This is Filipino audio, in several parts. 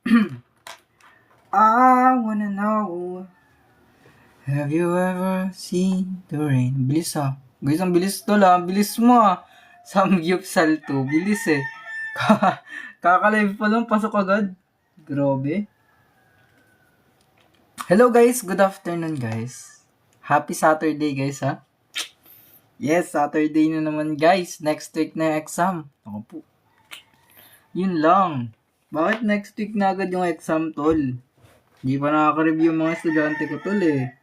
I wanna know, have you ever seen the rain? Bilis Guys, ang bilis tol Bilis mo Samgyupsal to. Bilis eh. Kakalive pa lang, pasok agad. Grabe. Hello guys, good afternoon guys. Happy Saturday guys Yes, Saturday na naman guys. Next week na yung exam. Ako po. Yun lang. Bakit next week na agad yung exam tol? Hindi pa nakaka-review yung mga estudyante ko tol eh.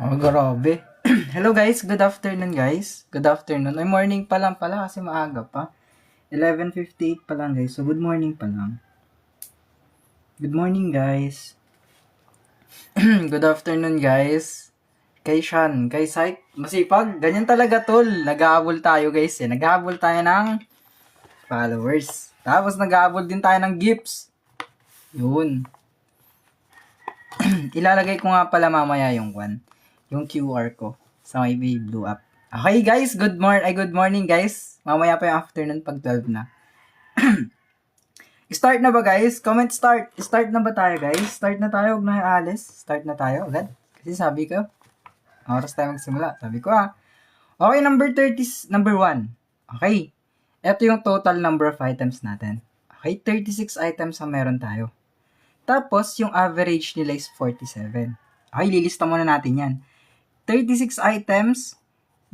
Oh, grabe. Hello guys, good afternoon guys. Good afternoon. Ay, morning pa lang pala kasi maaga pa. 11:58 pa lang guys. So, good morning pa lang. Good morning guys. Good afternoon guys. Kay Sean, kay Syke, masipag. Ganyan talaga tol. Nag-aabol tayo guys eh. Nag-aabol tayo ng followers. Tapos nag-aabol din tayo ng gifts. Yun. Ilalagay ko nga pala mamaya yung QR ko sa may blue app. Okay guys, good morning guys. Mamaya pa yung afternoon pag 12 na. Start na ba guys? Comment start. Start na ba tayo guys? Start na tayo, huwag na alis. Start na tayo agad. Kasi sabi ko, oras tayo magsimula. Sabi ko Okay, number 1. Okay. Ito yung total number of items natin. Okay, 36 items ang meron tayo. Tapos, yung average nila is 47. Okay, lilista muna natin yan. 36 items,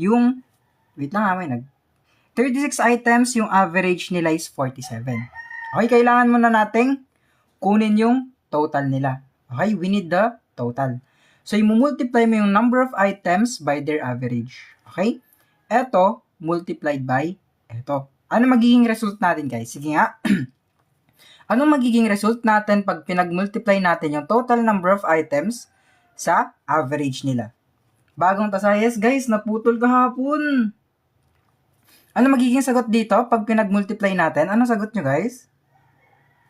yung, 36 items, yung average nila is 47. Okay, kailangan muna nating kunin yung total nila. Okay, we need the total. So, i-multiply mo yung number of items by their average. Okay? Ito, multiplied by ito. Ano magiging result natin, guys? Sige nga. Anong magiging result natin pag pinag-multiply natin yung total number of items sa average nila? Bagong tasayas, guys. Naputol kahapon. Ano magiging sagot dito pag pinag-multiply natin? Ano sagot nyo, guys?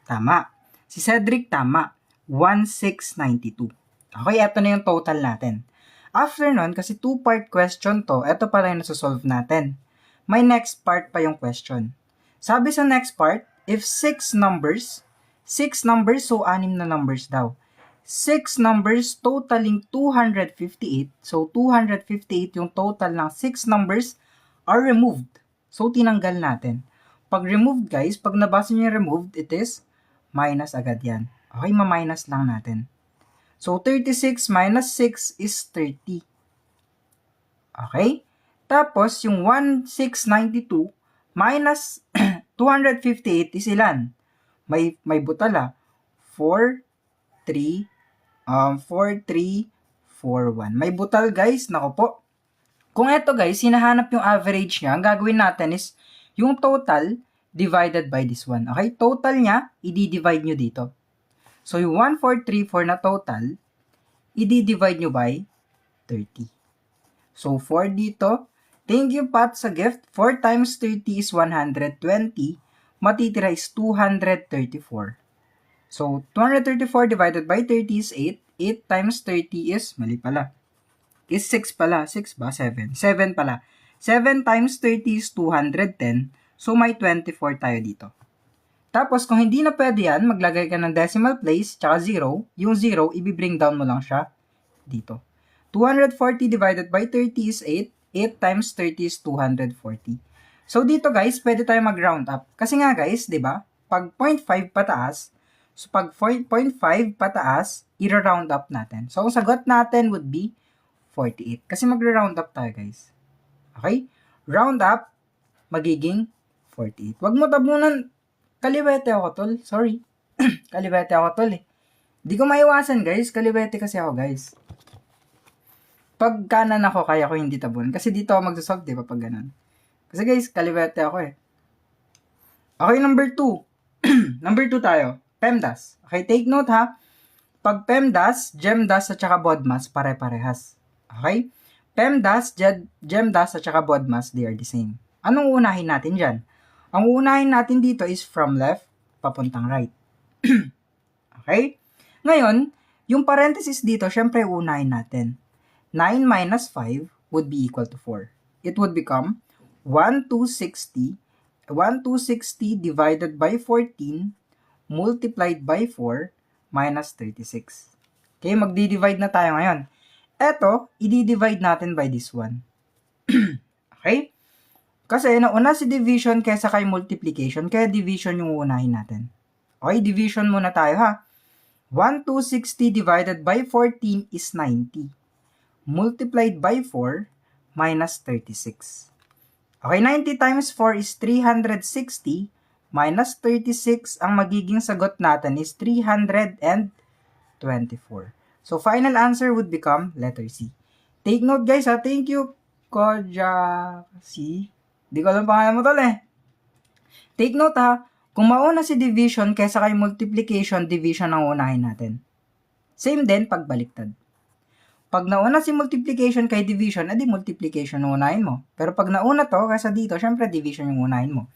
Tama. Si Cedric, tama. 1692. Okay, eto na yung total natin. After nun, kasi 2-part question to, eto pala yung nasusolve natin. May next part pa yung question. Sabi sa next part, if 6 numbers, so 6 na numbers daw. 6 numbers totaling 258, so 258 yung total ng 6 numbers are removed. So, tinanggal natin. Pag removed, guys, pag nabasa nyo yung removed, it is minus agad yan. Okay, ma-minus lang natin. So, 36 minus 6 is 30. Okay? Tapos, yung 1692 minus 258 is ilan? May butal 4, 3, 4, 3, 4, 1. May butal guys, nako po. Kung ito guys, hinahanap yung average niya, ang gagawin natin is yung total divided by this one. Okay? Total niya, i-divide nyo dito. So, yung 1434 na total, i-divide nyo by 30. So, 4 dito. Thank you, Pat, sa gift. 4 times 30 is 120. Matitira is 234. So, 234 divided by 30 is 8. 8 times 30 is, mali pala, is 6 pala. 6 ba? 7. 7 pala. 7 times 30 is 210. So, may 24 tayo dito. Tapos, kung hindi na pwede yan, maglagay ka ng decimal place, tsaka 0. Yung 0, i-bring down mo lang siya dito. 240 divided by 30 is 8. 8 times 30 is 240. So, dito guys, pwede tayo mag-round up. Kasi nga guys, di ba? Pag 0.5 pataas, so pag 0.5 pataas, i-round up natin. So, ang sagot natin would be 48. Kasi mag-round up tayo guys. Okay? Round up, magiging 48. Wag mo tabunan. Kaliwete ako tol. Sorry. Kaliwete ako tol eh. Di ko maiwasan guys. Kaliwete kasi ako guys. Pag kanan ako, kaya ko hindi tabunan. Kasi dito ako magsasolve, di ba, pag ganun. Kasi guys, kaliwete ako eh. Okay, number 2. Number 2 tayo. PEMDAS. Okay, take note ha. Pag PEMDAS, GEMDAS at saka BODMAS, pare-parehas. Okay? PEMDAS, GEMDAS at saka BODMAS, they are the same. Anong uunahin natin dyan? Ang uunahin natin dito is from left, papuntang right. Okay? Ngayon, Yung parenthesis dito, syempre unahin natin. 9 minus 5 would be equal to 4. It would become 1260 divided by 14 multiplied by 4 minus 36. Okay, magdi-divide na tayo ngayon. Eto, i-divide natin by this one. Okay? Kasi nauna si division kaysa kay multiplication, kaya division yung unahin natin. Okay, division muna tayo ha. 1260 divided by 14 is 90. Multiplied by 4 minus 36. Okay, 90 times 4 is 360 minus 36. Ang magiging sagot natin is 324. So, final answer would become letter C. Take note guys ha. Thank you, Koja C. Di ko alam pangalan mo tol eh. Take note ha. Kung mauna si division kaysa kay multiplication, division ang unahin natin. Same din pag baliktad. Pag nauna si multiplication kay division, edi multiplication ang unahin mo. Pero pag nauna to, kaysa dito, syempre division yung unahin mo.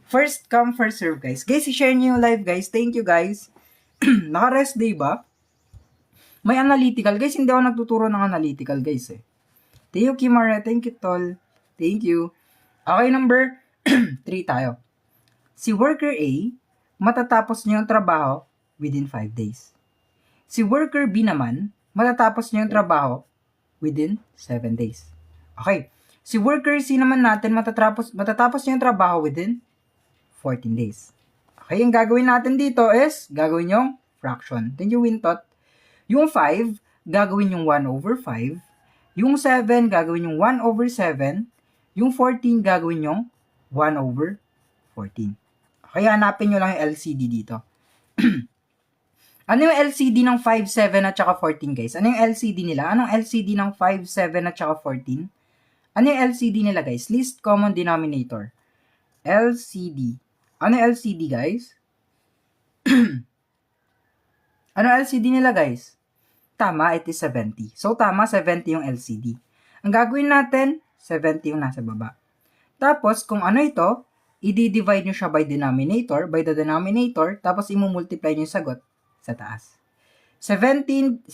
First come, first serve guys. Guys, i-share nyo yung live guys. Thank you guys. Naka-rest day ba? May analytical. Guys, hindi ako nagtuturo ng analytical guys eh. Thank you Kimara. Thank you tol. Thank you. Okay, number 3 tayo. Si worker A, matatapos niya yung trabaho within 5 days. Si worker B naman, matatapos niya yung trabaho within 7 days. Okay. Si worker C naman natin, matatapos niya yung trabaho within 14 days. Okay, yung gagawin natin dito is, gagawin yung fraction. Thank you, Wintot. Yung 5, gagawin yung 1 over 5. Yung 7, gagawin yung 1 over 7. Yung 14, gagawin yung 1 over 14. Kaya hanapin nyo lang yung LCD dito. Ano yung LCD ng 5, 7 at saka 14 guys? Ano yung LCD nila? Anong LCD ng 5, 7 at saka 14? Ano yung LCD nila guys? Least common denominator. LCD. Ano yung LCD guys? Ano LCD nila guys? Tama, it is 70. So tama, 70 yung LCD. Ang gagawin natin, 70 yung nasa baba. Tapos kung ano ito, i-divide nyo siya by the denominator, tapos i-multiply nyo yung sagot sa taas. 70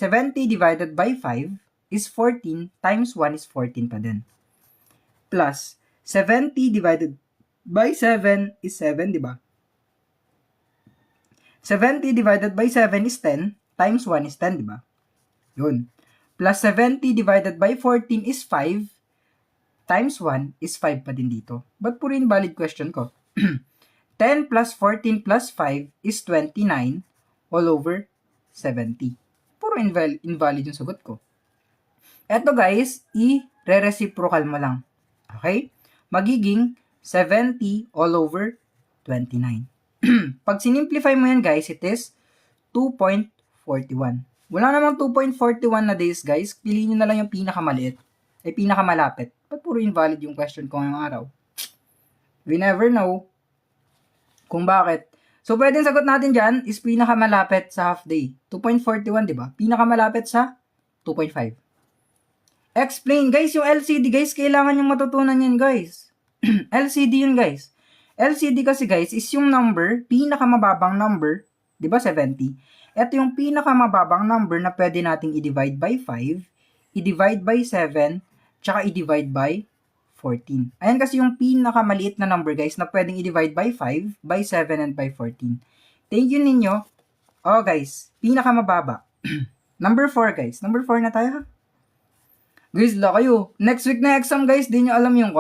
divided by 5 is 14 times 1 is 14 pa din. Plus, 70 divided by 7 is 7, di ba? 70 divided by 7 is 10 times 1 is 10, di ba? Yun. Plus 70 divided by 14 is 5 times 1 is 5 pa din dito. But puro invalid question ko. 10 plus 14 plus 5 is 29 all over 70. Puro invalid yung sagot ko. Eto guys, i-reciprocal mo lang. Okay? Magiging 70 all over 29. Pag sinimplify mo yan guys, it is 2.41. Wala namang 2.41 na days guys. Piliin nyo na lang yung pinakamaliit. Ay pinakamalapit. Ba't puro invalid yung question ko ngayong araw? We never know kung bakit. So, pwedeng sagot natin dyan is pinakamalapit sa half day. 2.41, di ba? Pinakamalapit sa 2.5. Explain. Guys, yung LCD, guys, kailangan yung matutunan yan, guys. LCD yun, guys. LCD kasi, guys, is yung number, pinakamababang number, di ba, 70. Ito yung pinakamababang number na pwede nating i-divide by 5, i-divide by 7, tsaka i-divide by 14. Ayan kasi yung pinakamaliit na number guys na pwedeng i-divide by 5, by 7, and by 14. Thank you ninyo. Oh guys, pinakamababa. Number 4 guys. Number 4 na tayo ha. Guys, la kayo. Next week na exam guys, di nyo alam yung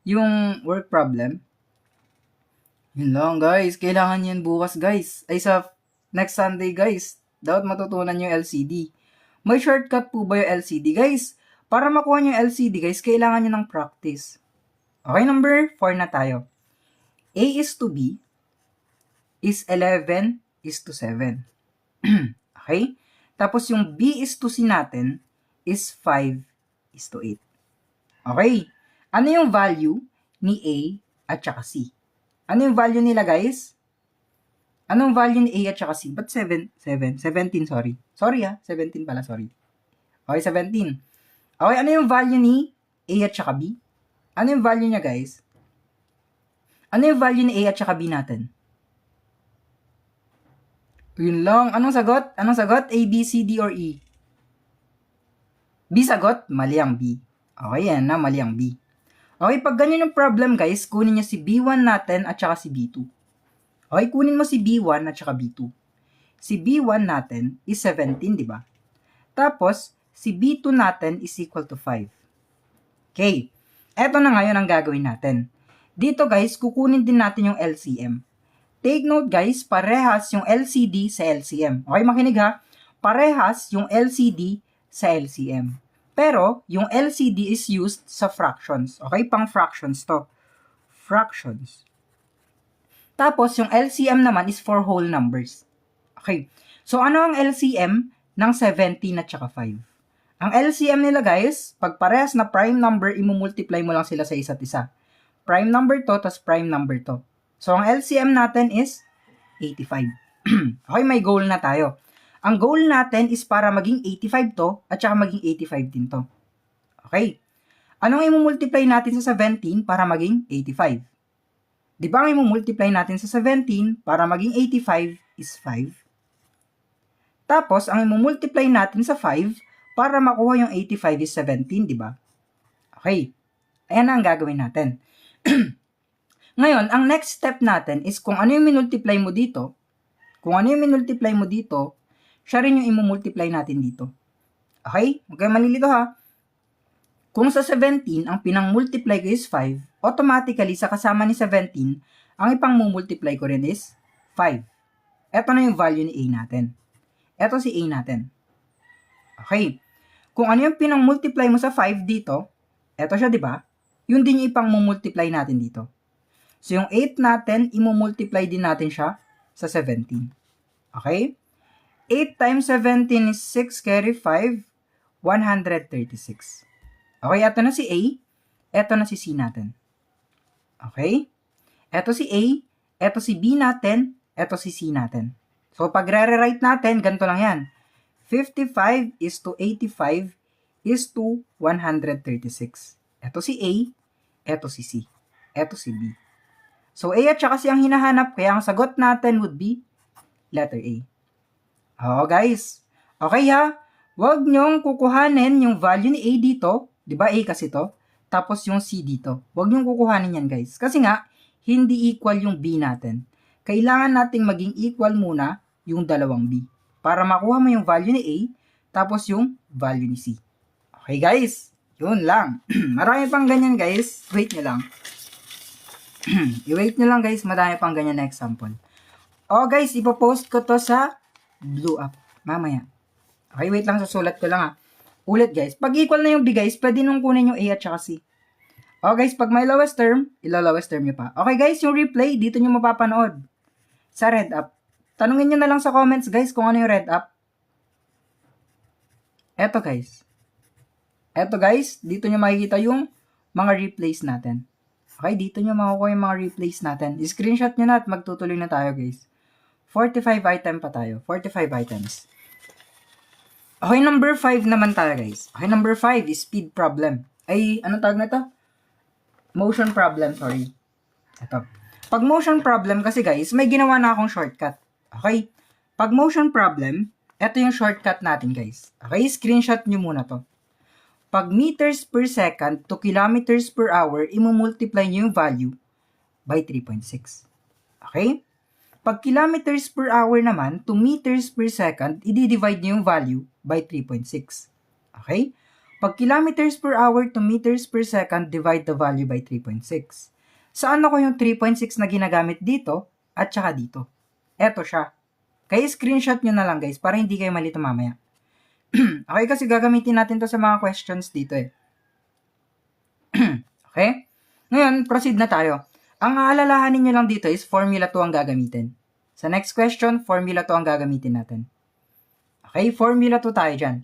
yung work problem. Yun lang guys, kailangan yan bukas guys. Ay sa next Sunday guys, dapat matutunan yung LCD. May shortcut po ba yung LCD guys? Para makuha nyo yung LCD, guys, kailangan nyo ng practice. Okay, number 4 na tayo. A is to B is 11 is to 7. Okay? Tapos yung B is to C natin is 5 is to 8. Okay? Ano yung value ni A at saka C? Ano yung value nila, guys? Anong value ni A at saka C? Ba't 17, sorry. Sorry 17 pala, sorry. Okay, 17. Okay, ano yung value ni A at saka B? Ano yung value niya, guys? Ano yung value ni A at saka B natin? Yun lang. Anong sagot? Anong sagot? A, B, C, D, or E? B sagot? Mali ang B. Okay, yan na. Mali ang B. Okay, pag ganyan yung problem guys, kunin nyo si B1 natin at saka si B2. Okay, kunin mo si B1 at saka B2. Si B1 natin is 17, di ba? Tapos, si B2 natin is equal to 5. Okay, eto na ngayon ang gagawin natin. Dito guys, kukunin din natin yung LCM. Take note guys, parehas yung LCD sa LCM. Okay, makinig ha. Parehas yung LCD sa LCM. Pero, yung LCD is used sa fractions. Okay, pang fractions to. Fractions. Tapos, yung LCM naman is for whole numbers. Okay, so ano ang LCM ng 17 at saka 5? Ang LCM nila guys, pag parehas na prime number, imumultiply mo lang sila sa isa't isa. Prime number to, tas prime number to. So, ang LCM natin is 85. Okay, may goal na tayo. Ang goal natin is para maging 85 to, at saka maging 85 din to. Okay. Anong imumultiply natin sa 17 para maging 85? Di ba ang imumultiply natin sa 17 para maging 85 is 5? Tapos, ang imumultiply natin sa 5 para makuha yung 85 is 17, di ba? Okay. Ayan na ang gagawin natin. Ngayon, ang next step natin is kung ano yung minultiply mo dito, siya rin yung imumultiply natin dito. Okay? Huwag kayo malilito ha. Kung sa 17, ang pinang-multiply ko is 5, automatically sa kasama ni 17, ang ipang-multiply ko rin is 5. Ito na yung value ni A natin. Ito si A natin. Okay. Kung ano yung pinang-multiply mo sa 5 dito, ito siya, di ba? Yun din yung ipang-multiply natin dito. So, yung 8 natin, imumultiply din natin siya sa 17. Okay? 8 times 17 is 6 carry 5, 136. Okay, ito na si A. Ito na si C natin. Okay? Ito si A. Ito si B natin. Ito si C natin. So, pag re-rewrite natin, ganito lang yan. 55 is to 85 is to 136. Ito si A. Ito si C. Ito si B. So, A at saka C ang hinahanap, kaya ang sagot natin would be letter A. Oo, guys. Okay ha? Huwag nyong kukuhanin yung value ni A dito. Di ba A kasi to? Tapos yung C dito. Huwag nyong kukuhanin yan, guys. Kasi nga, hindi equal yung B natin. Kailangan nating maging equal muna yung dalawang B. Para makuha mo yung value ni A, tapos yung value ni C. Okay, guys? Yun lang. Marami pang ganyan, guys. Wait nyo lang. I-wait nyo lang, guys. Marami pang ganyan na example. Oh, guys, ipopost ko to sa Blue Up. Mamaya. Okay, wait lang. Susulat ko lang ha. Ulit, guys. Pag equal na yung B, guys, pwede nung kunin yung A at saka C. Oh, guys, pag may lowest term, ilo-lowest term nyo pa. Okay, guys, yung replay, dito nyo mapapanood. Sa Red Up. Tanungin nyo na lang sa comments, guys, kung ano yung Red Up. Eto, guys. Eto, guys, dito nyo makikita yung mga replays natin. Okay, dito nyo makukuha yung mga replays natin. I-screenshot nyo na at magtutuloy na tayo, guys. 45 item pa tayo. 45 items. Okay, number 5 naman tayo, guys. Okay, number 5 is speed problem. Ay, anong tawag na ito? Motion problem, sorry. Ito. Pag motion problem kasi, guys, may ginawa na akong shortcut. Okay? Pag motion problem, ito yung shortcut natin, guys. Okay, screenshot nyo muna to. Pag meters per second to kilometers per hour, imumultiply nyo yung value by 3.6. Okay? Pag kilometers per hour naman to meters per second, i-divide nyo yung value by 3.6. Okay? Pag kilometers per hour to meters per second, divide the value by 3.6. Saan ako yung 3.6 na ginagamit dito at saka dito? Eto siya. Kaya screenshot nyo na lang, guys, para hindi kayo malito mamaya. Okay, kasi gagamitin natin to sa mga questions dito eh. Okay? Ngayon, proceed na tayo. Ang aalalahanin nyo lang dito is formula 2 ang gagamitin. Sa next question, formula 2 ang gagamitin natin. Okay, formula 2 tayo dyan.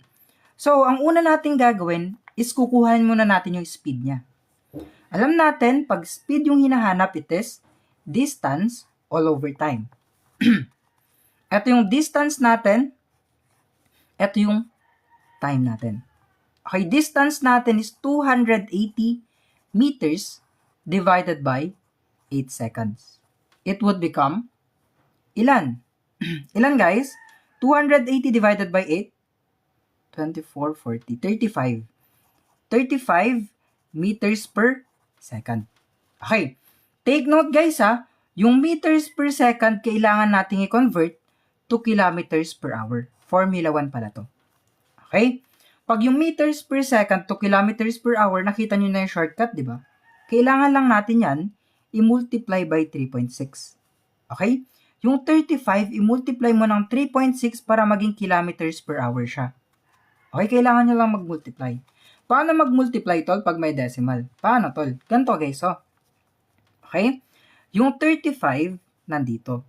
So, ang una nating gagawin is kukuhanin muna natin yung speed niya. Alam natin, pag speed yung hinahanap, it is distance all over time. Ito yung distance natin. Ito yung time natin. Okay, distance natin is 280 meters divided by 8 seconds. It would become ilan? Ilan guys? 280 divided by 8? 24, 40, 35. 35 meters per second. Okay. Take note guys ha, yung meters per second kailangan nating i-convert to kilometers per hour. Formula 1 pala to. Okay? Pag yung meters per second to kilometers per hour, nakita nyo na yung shortcut, di ba? Kailangan lang natin yan i-multiply by 3.6. Okay? Yung 35, i-multiply mo ng 3.6 para maging kilometers per hour siya. Okay, kailangan nyo lang mag-multiply. Paano mag-multiply, tol, pag may decimal? Paano, tol? Ganito, guys, oh. Okay? Yung 35, nandito.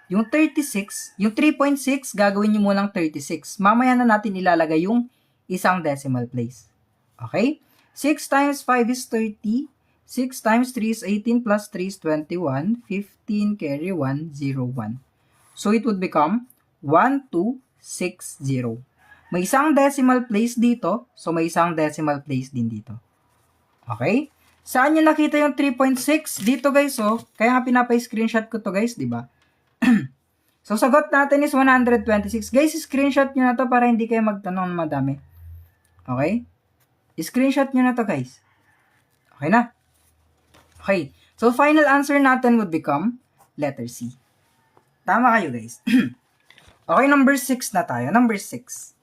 Yung 36, yung 3.6, gagawin nyo munang 36. Mamaya na natin ilalagay yung isang decimal place. Okay? 6 times 5 is 30. 6 times 3 is 18 plus 3 is 21. 15 carry 1, 0, 1. So, it would become 1260. May isang decimal place dito, so may isang decimal place din dito. Okay? Saan nyo nakita yung 3.6? Dito guys, oh. Kaya nga pinapa-screenshot ko to guys, di ba? So, sagot natin is 126. Guys, screenshot nyo na to para hindi kayo magtanong na madami. Okay? Screenshot nyo na to guys. Okay na? Okay. So, final answer natin would become letter C. Tama kayo guys. Okay, number 6 na tayo. Number 6.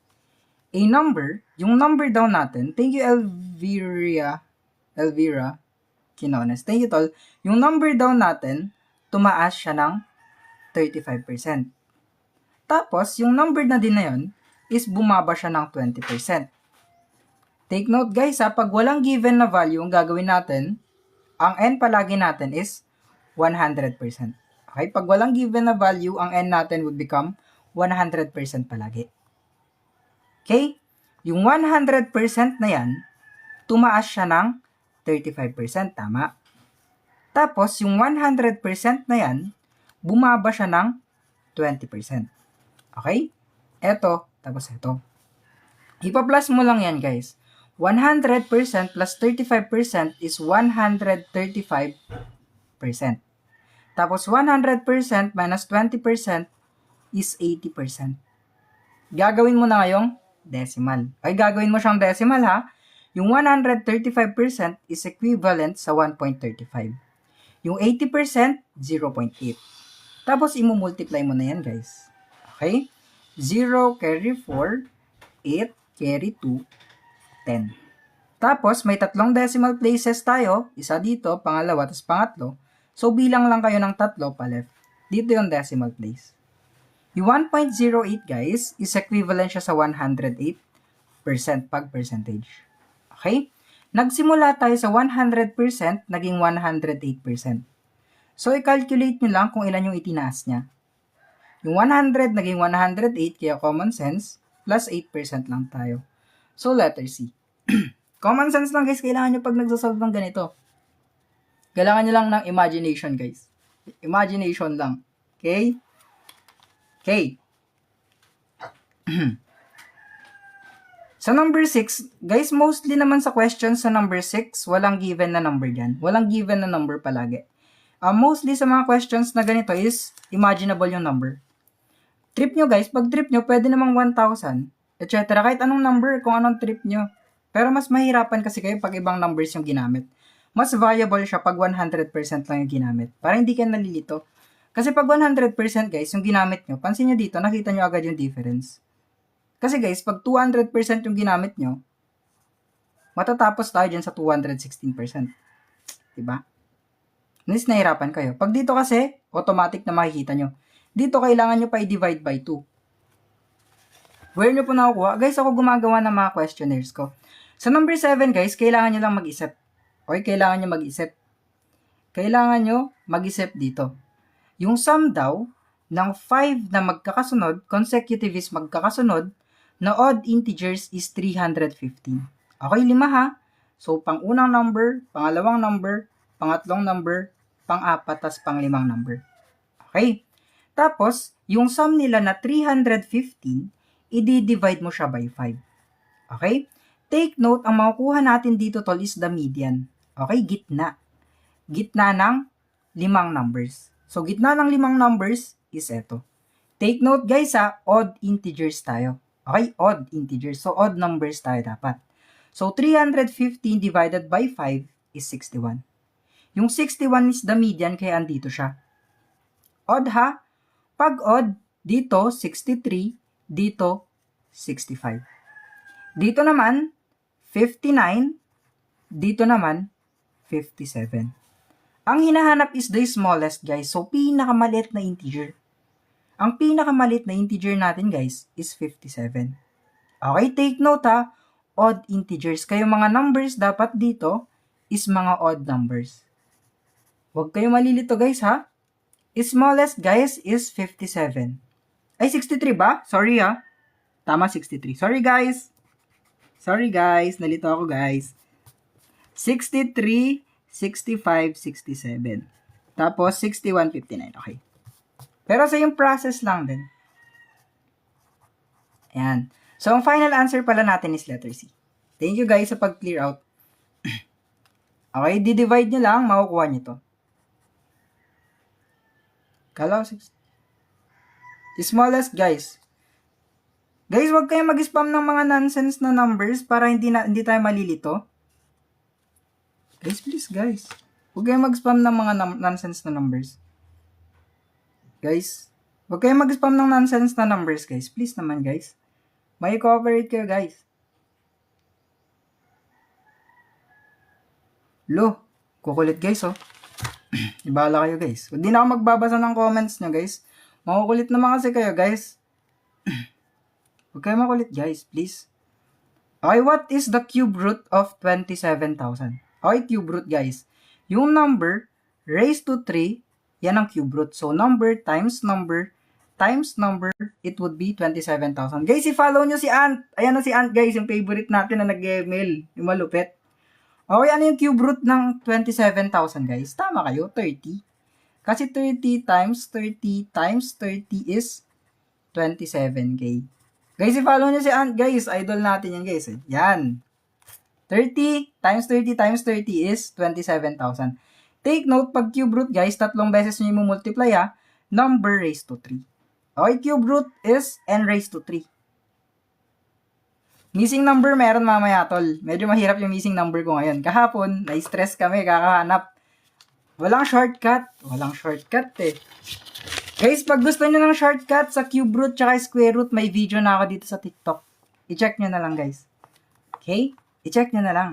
A number, yung number daw natin, thank you Elvira Quinones. Thank you tol. Yung number daw natin, tumaas siya ng 35%. Tapos, yung number na din na yun, is bumaba siya ng 20%. Take note guys ha, pag walang given na value, ang gagawin natin, ang n palagi natin is 100%. Okay, pag walang given na value, ang n natin would become 100% palagi. Okay? Yung 100% na yan, tumaas siya ng 35%, tama? Tapos, yung 100% na yan, bumaba siya ng 20%. Okay? Eto, tapos eto. Ipa-plus mo lang yan, guys. 100% plus 35% is 135%. Tapos, 100% minus 20% is 80%. Gagawin mo na ngayong decimal. Ay, gagawin mo siyang decimal ha. Yung 135% is equivalent sa 1.35. Yung 80%, 0.8. Tapos, imumultiply mo na yan, guys. Okay? 0 carry 4, 8 carry 2, 10. Tapos, may tatlong decimal places tayo. Isa dito, pangalawa, tapos pangatlo. So, bilang lang kayo ng tatlo pa left. Dito yung decimal place. Yung 1.08 guys, is equivalent siya sa 108% pag percentage. Okay? Nagsimula tayo sa 100%, naging 108%. So, i-calculate nyo lang kung ilan yung itinaas niya. Yung 100 naging 108, kaya common sense, plus 8% lang tayo. So, letter C. Common sense lang guys, kailangan nyo pag nagsasolve ng ganito. Kailangan nyo lang ng imagination guys. Imagination lang. Okay? Okay. Sa number 6, guys, mostly naman sa questions sa number 6, walang given na number dyan. Walang given na number palagi. Mostly sa mga questions na ganito is imaginable yung number. Trip nyo guys, pag trip nyo, pwede namang 1,000, etc. Kahit anong number, kung anong trip nyo. Pero mas mahirapan kasi kayo pag ibang numbers yung ginamit. Mas viable siya pag 100% lang yung ginamit. Para hindi kayo nalilito. Kasi pag 100% guys, yung ginamit nyo, pansin nyo dito, nakita nyo agad yung difference. Kasi guys, pag 200% yung ginamit nyo, matatapos tayo dyan sa 216%. Diba? Nice, nahirapan kayo. Pag dito kasi, automatic na makikita nyo. Dito, kailangan nyo pa i-divide by 2. Where nyo po nakukuha? Guys, ako gumagawa ng mga questionnaires ko. Sa number 7 guys, kailangan nyo lang mag-isip. Okay, kailangan nyo mag-isip. Kailangan nyo mag-isip dito. Yung sum daw ng 5 na magkakasunod, consecutive is magkakasunod, na odd integers is 315. Okay, 5 ha. So, pang-unang number, pangalawang number, pangatlong number, pang-apat, tas pang-limang number. Okay? Tapos, yung sum nila na 315, i-divide mo siya by 5. Okay? Take note, ang makukuha natin dito tol is the median. Okay? Gitna. Gitna ng 5 numbers. So, gitna ng 5 numbers is eto. Take note guys odd integers tayo. Okay, odd integers. So, odd numbers tayo dapat. So, 315 divided by 5 is 61. Yung 61 is the median, kaya andito siya. Odd ha? Pag odd, dito 63, dito 65. Dito naman, 59, dito naman, 57. Ang hinahanap is the smallest, guys. So, pinakamaliit na integer. Ang pinakamaliit na integer natin, guys, is 57. Okay, take note ha. Odd integers. Kayo mga numbers dapat dito is mga odd numbers. Huwag kayo malilito, guys, ha? Smallest, guys, is 57. Ay, 63 ba? Sorry, ha? Tama, 63. Sorry, guys. Sorry, guys. Nalito ako, guys. 63, 65, 67. Tapos, 61, 59. Okay. Pero sa yung process lang din. Ayan. So, ang final answer pala natin is letter C. Thank you guys sa pag-clear out. Okay, di-divide nyo lang, makukuha nyo to. Kala ko 6. Smallest, guys. Guys, wag kayong mag-spam ng mga nonsense na numbers para hindi tayo malilito. Guys, please, guys. Huwag kayong mag-spam ng mga nonsense na numbers. Guys, huwag kayong mag-spam ng nonsense na numbers, guys. Please naman, guys. May cooperate kayo, guys. Lo, kukulit, guys, oh. Ibala kayo, guys. Hindi na ako magbabasa ng comments nyo, guys. Makukulit naman kasi kayo, guys. Huwag kayo makulit, guys, please. Okay, what is the cube root of 27,000? Okay, cube root, guys. Yung number raised to 3, yan ang cube root. So, number times number, it would be 27,000. Guys, i-follow nyo si Ant. Ayan na si Ant, guys, yung favorite natin na nag-email. Yung malupit. Okay, ano yung cube root ng 27,000, guys? Tama kayo, 30. Kasi 30 times 30 times 30 is 27K. Guys, i-follow nyo si Ant, guys. Idol natin yan, guys. Yan. 30 times 30 times 30 is 27,000. Take note, pag cube root, guys, tatlong beses nyo yung multiply, ha? Number raised to 3. Okay, cube root is n raised to 3. Missing number meron mamaya, tol. Medyo mahirap yung missing number ko ngayon. Kahapon, na-stress kami, kakahanap. Walang shortcut. Walang shortcut, eh. Guys, pag gusto nyo ng shortcut sa cube root tsaka square root, may video na ako dito sa TikTok. I-check nyo na lang, guys. Okay? I-check nyo na lang.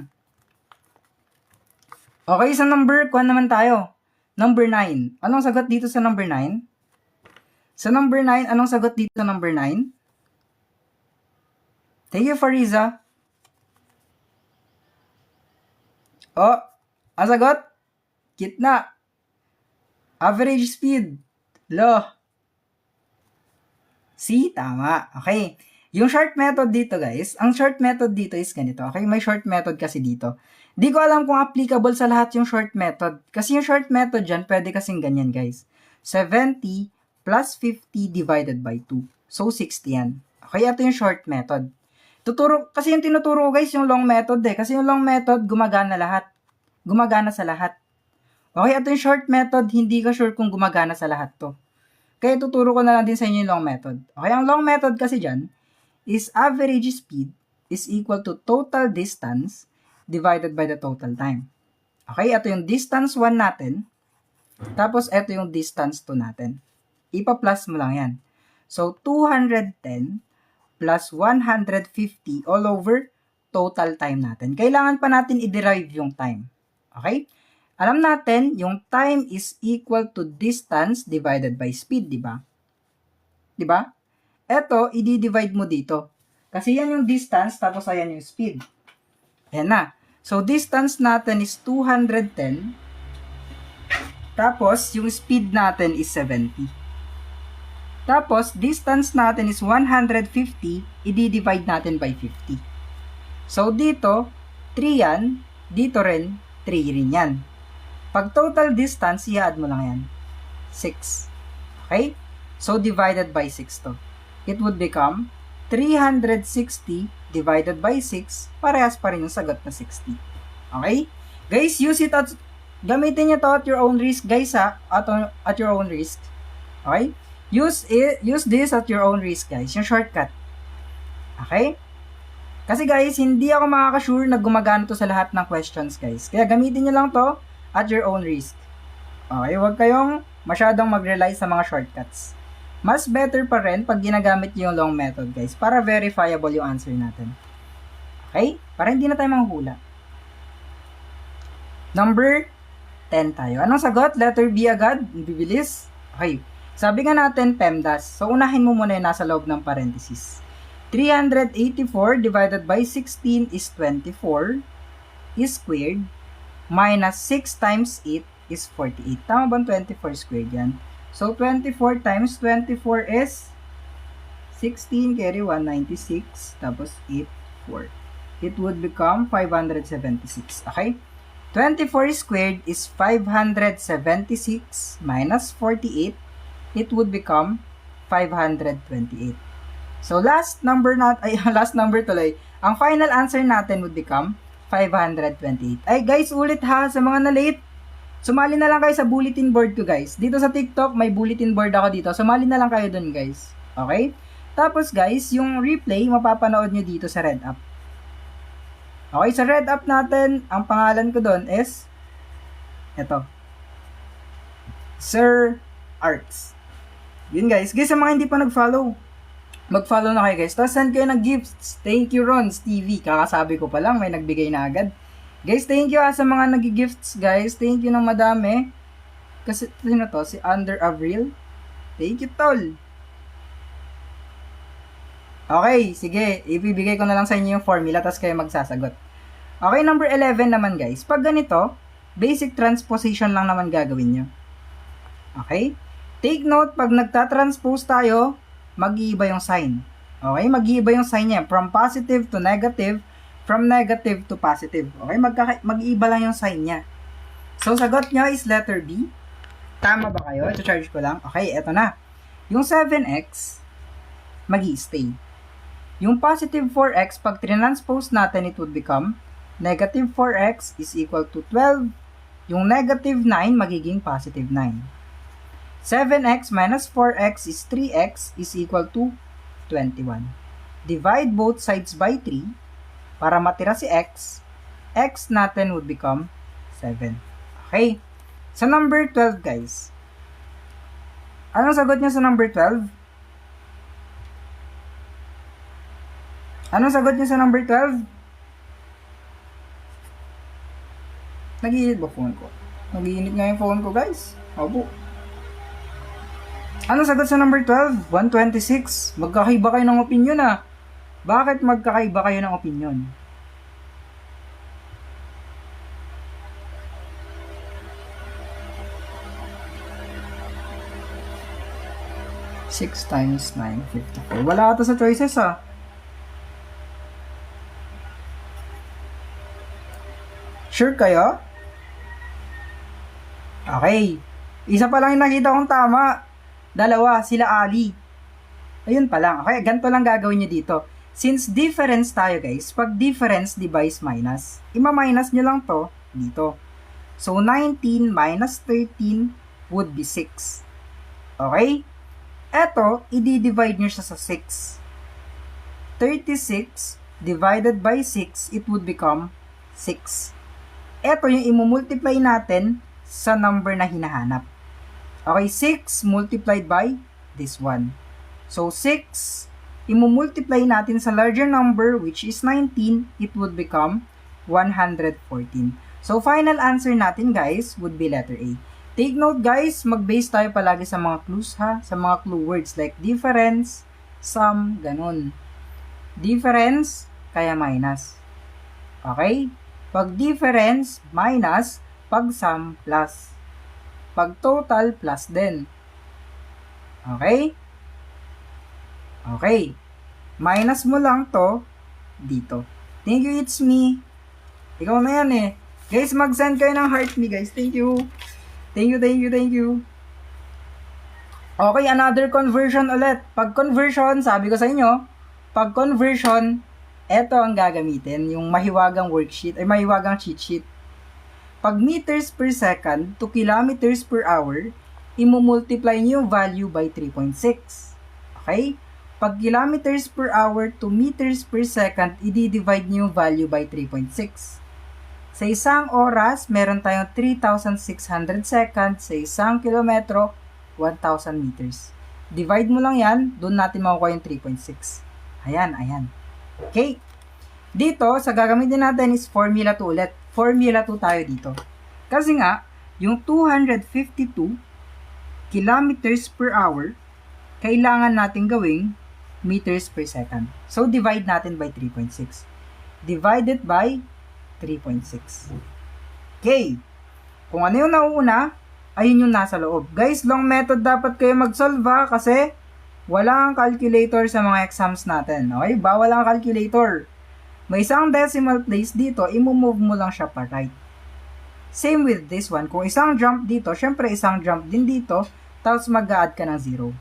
Okay, sa number, kuha naman tayo. Number 9. Anong sagot dito sa number 9? Sa number 9, anong sagot dito sa number 9? Thank you, Fariza. Oh, ang sagot? Gitna. Average speed. Lo. See? Tama. Okay. Yung short method dito, guys, ang short method dito is ganito. Okay? May short method kasi dito. Di ko alam kung applicable sa lahat yung short method. Kasi yung short method dyan, pwede kasing ganyan, guys. 70 plus 50 divided by 2. So, 60 yan. Okay, ito yung short method. Kasi yung tinuturo, guys, yung long method, eh. Kasi yung long method, gumagana lahat. Gumagana sa lahat. Okay, ito yung short method, hindi ka sure kung gumagana sa lahat to. Kaya tuturo ko na lang din sa inyo yung long method. Okay, ang long method kasi dyan is average speed is equal to total distance divided by the total time. Okay, ito yung distance 1 natin. Tapos, ito yung distance 2 natin. Ipa-plus mo lang yan. So, 210 plus 150 all over total time natin. Kailangan pa natin i-derive yung time. Okay? Alam natin, yung time is equal to distance divided by speed, di ba? Di ba? Ito, i-divide mo dito. Kasi yan yung distance, tapos ayan yung speed. Ayan na. So, distance natin is 210. Tapos, yung speed natin is 70. Tapos, distance natin is 150. I-divide natin by 50. So, dito, 3 yan. Dito rin, 3 rin yan. Pag total distance, i-add mo lang yan. 6. Okay? So, divided by 6 to. It would become 360 divided by 6. Parehas pa rin yung sagot na 60. Okay? Guys, use it at, gamitin nyo to at your own risk, guys, ha? At your own risk. Okay? Use this at your own risk, guys. Yung shortcut. Okay? Kasi guys, hindi ako makaka-sure na gumagana to sa lahat ng questions, guys. Kaya gamitin nyo lang to at your own risk. Okay? Huwag kayong masyadong mag-rely sa mga shortcuts. Mas better pa rin pag ginagamit nyo yung long method, guys, para verifiable yung answer natin. Okay? Para hindi na tayo manghula. Number 10 tayo. Anong sagot? Letter B agad? Bibilis? Okay. Sabi nga natin, PEMDAS. So, unahin mo muna yung nasa loob ng parenthesis. 384 divided by 16 is 24 is squared minus 6 times 8 is 48. Tama ba 24 squared yan? So, 24 times 24 is 16 carry 196 tapos 8, 4. It would become 576. Okay? 24 squared is 576 minus 48. It would become 528. So, last number tuloy. Ang final answer natin would become 528. Ay, guys, ulit ha, sa mga na-late, sumali na lang kayo sa bulletin board ko, guys. Dito sa TikTok, may bulletin board ako dito. Sumali na lang kayo dun, guys. Okay? Tapos, guys, yung replay, mapapanood nyo dito sa Red App. Okay, sa Red App natin, ang pangalan ko dun is, eto, Sir Arts. Yun, guys. Guys, sa mga hindi pa nag-follow, mag-follow na kayo, guys. Tapos send kayo ng gifts. Thank you, Rons TV. Kakasabi ko pa lang, may nagbigay na agad. Guys, thank you sa mga nag-gifts, guys. Thank you ng madami. Kasi, sino to? Si Under Avril. Thank you, tol. Okay, sige. Ibibigay ko na lang sa inyo yung formula, tapos kayo magsasagot. Okay, number 11 naman, guys. Pag ganito, basic transposition lang naman gagawin nyo. Okay? Take note, pag nagtatranspose tayo, mag-iiba yung sign. Okay? Mag-iiba yung sign niya. From positive to negative, from negative to positive. Okay? Mag-iiba lang yung sign niya. So, sagot niya is letter B. Tama ba kayo? Ito-charge ko lang. Okay, eto na. Yung 7x, mag-i-stay. Yung positive 4x, pag transpose natin, it would become negative 4x is equal to 12. Yung negative 9, magiging positive 9. 7x minus 4x is 3x is equal to 21. Divide both sides by 3 para matira si x. X natin would become 7. Okay. Sa number 12, guys. Anong sagot niya sa number 12? Anong sagot niya sa number 12? Nag-iinit ba phone ko? Nag-iinit nga yung phone ko, guys. Opo. Ano sagot sa number 12? 126. Magkakaiba kayo ng opinion ah. Bakit magkakaiba kayo ng opinion? Six times 9, 54. Wala ata sa choices ah. Sure kayo? Okay. Isa pa lang yung nakita kong tama. Dalawa, sila Ali. Ayun pa lang. Okay, ganito lang gagawin nyo dito. Since difference tayo, guys, pag difference divides minus, ima-minus nyo lang to dito. So, 19 minus 13 would be 6. Okay? Eto, i-divide nyo siya sa 6. 36 divided by 6, it would become 6. Eto yung imumultiply natin sa number na hinahanap. Okay, 6 multiplied by this one. So, 6, imumultiply natin sa larger number, which is 19, it would become 114. So, final answer natin, guys, would be letter A. Take note, guys, mag-base tayo palagi sa mga clues, ha? Sa mga clue words like difference, sum, ganun. Difference, kaya minus. Okay? Pag difference, minus. Pag sum, plus. Pag total, plus din. Okay? Okay. Minus mo lang to dito. Thank you, it's me. Ikaw na yan eh. Guys, mag-send kayo ng heart me, guys. Thank you. Thank you, thank you, thank you. Okay, another conversion ulit. Pag conversion, sabi ko sa inyo, pag conversion, eto ang gagamitin. Yung mahiwagang worksheet, ay mahiwagang cheat sheet. Pag meters per second to kilometers per hour, imumultiply nyo yung value by 3.6. Okay? Pag kilometers per hour to meters per second, i-divide nyo yung value by 3.6. Sa isang oras, meron tayong 3,600 seconds. Sa isang kilometro, 1,000 meters. Divide mo lang yan, doon natin makukuha yung 3.6. Ayan. Okay. Dito, sa gagamitin natin is Formula 2 ulit. Formula 2 tayo dito. Kasi nga, yung 252 kilometers per hour, kailangan natin gawing meters per second. So, divide natin by 3.6. Divided by 3.6. Okay. Kung ano yung nauuna, ayun yung nasa loob. Guys, long method dapat kayo mag-solve kasi wala kang calculator sa mga exams natin. Okay? Bawal ang calculator. May isang decimal place dito, imumove mo lang siya pa right. Same with this one. Kung isang jump dito, syempre isang jump din dito, tapos mag-add ka ng 0.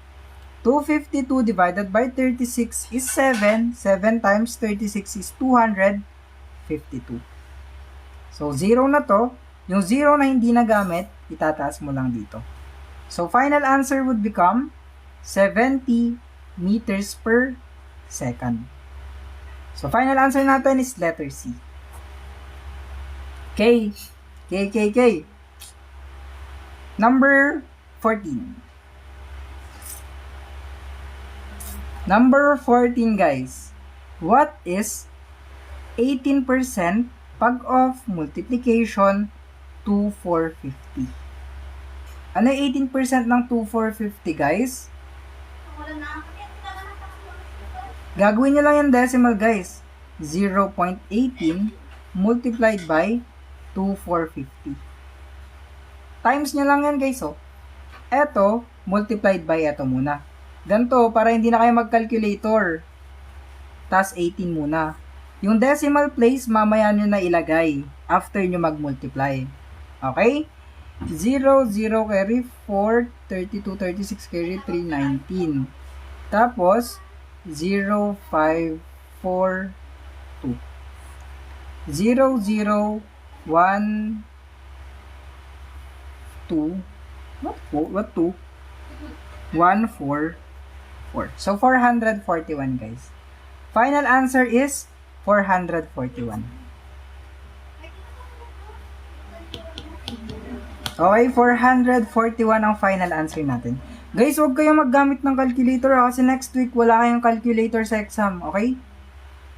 252 divided by 36 is 7. 7 times 36 is 252. So, 0 na to. Yung 0 na hindi nagamit, itataas mo lang dito. So, final answer would become 70 meters per second. So, final answer natin is letter C. K. Number 14. Number 14, guys. What is 18% pag of multiplication to 450? Ano yung 18% ng 2450, guys? Gagawin nyo lang yung decimal, guys. 0.18 multiplied by 2450. Times nyo lang yan, guys, oh. Eto, multiplied by eto muna. Ganto, para hindi na kayo mag-calculator. Tas 18 muna. Yung decimal place, mamaya nyo na ilagay after nyo mag-multiply. Okay? 0, 0 carry 4, 32, 36 carry 3, 19. Tapos, 0, 5, 4, 2. 0, 0, 1, 2. What 2? 1, 4, 4. So, 441, guys. Final answer is 441. Okay, 441 ang final answer natin. Guys, huwag kayong maggamit ng calculator kasi next week wala kayong calculator sa exam, okay?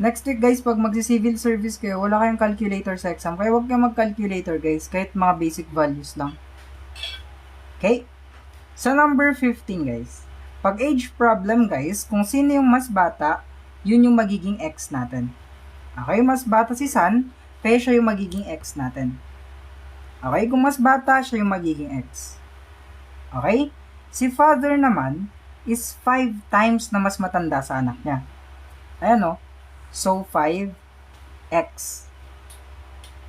Next week, guys, pag magsi-civil service kayo, wala kayong calculator sa exam. Kaya huwag kayong mag-calculator, guys, kahit mga basic values lang. Okay? Sa number 15, guys. Pag age problem, guys, kung sino yung mas bata, yun yung magiging X natin. Okay, mas bata si San, kaya siya yung magiging X natin. Okay, kung mas bata, siya yung magiging X. Okay? Si father naman is 5 times na mas matanda sa anak niya. Ayan o. So, 5x.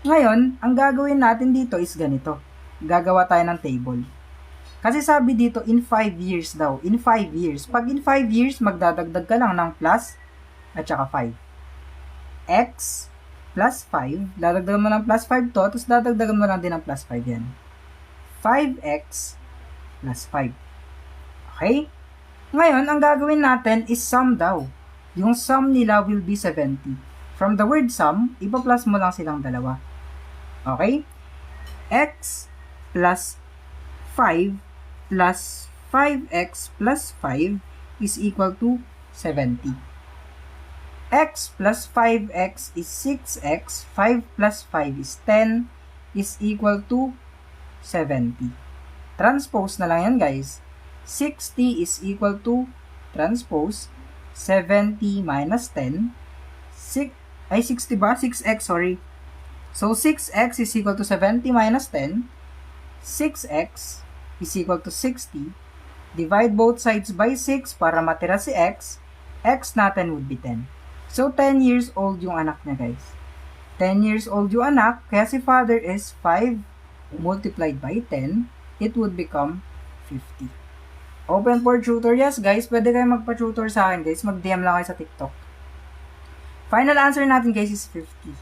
Ngayon, ang gagawin natin dito is ganito. Gagawa tayo ng table. Kasi sabi dito, in 5 years daw. In 5 years. Pag in 5 years, magdadagdag ka lang ng plus at saka 5. X plus 5, dadagdagan mo ng plus 5 to, tapos dadagdagan mo lang din ng plus 5 yan. 5x plus 5. Okay? Ngayon, ang gagawin natin is sum daw. Yung sum nila will be 70. From the word sum, ipa-plus mo lang silang dalawa. Okay? X plus 5 plus 5x plus 5 is equal to 70. X plus 5x is 6x, 5 plus 5 is 10, is equal to 70. Transpose na lang yan, guys. 60 is equal to, transpose, 70 minus 10, 60 ba? 6x, sorry. So, 6x is equal to 70 minus 10, 6x is equal to 60, divide both sides by 6 para matira si x natin would be 10. So, 10 years old yung anak niya, guys. 10 years old yung anak, kaya si father is 5 multiplied by 10, it would become 50. Open for tutor, yes, guys. Pwede kayo magpa-tutor sa akin, guys. Mag-DM lang kayo sa TikTok. Final answer natin, guys, is 50.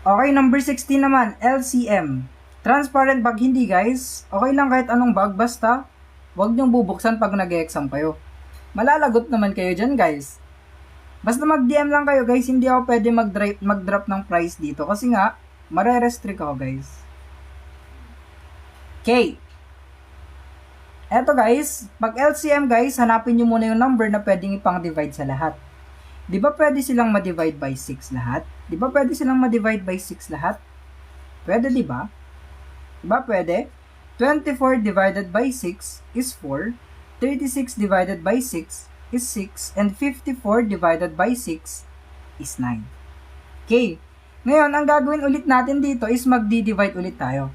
Okay, number 16 naman, LCM. Transparent bag hindi guys. Okay lang kahit anong bag basta wag niyong bubuksan pag nag-exam kayo. Malalagot naman kayo dyan guys. Basta mag-DM lang kayo guys, hindi ako pwede mag-drop ng price dito kasi nga mare-restrict ako guys. Okay. Eto guys, pag LCM guys, hanapin nyo muna yung number na pwedeng ipang-divide sa lahat. Di ba pwede silang ma-divide by 6 lahat? Di ba pwede silang ma-divide by 6 lahat? Pwede di ba? Di ba pwede? 24 divided by 6 is 4, 36 divided by 6 is 6, and 54 divided by 6 is 9. Okay. Ngayon, ang gagawin ulit natin dito is magdi-divide ulit tayo.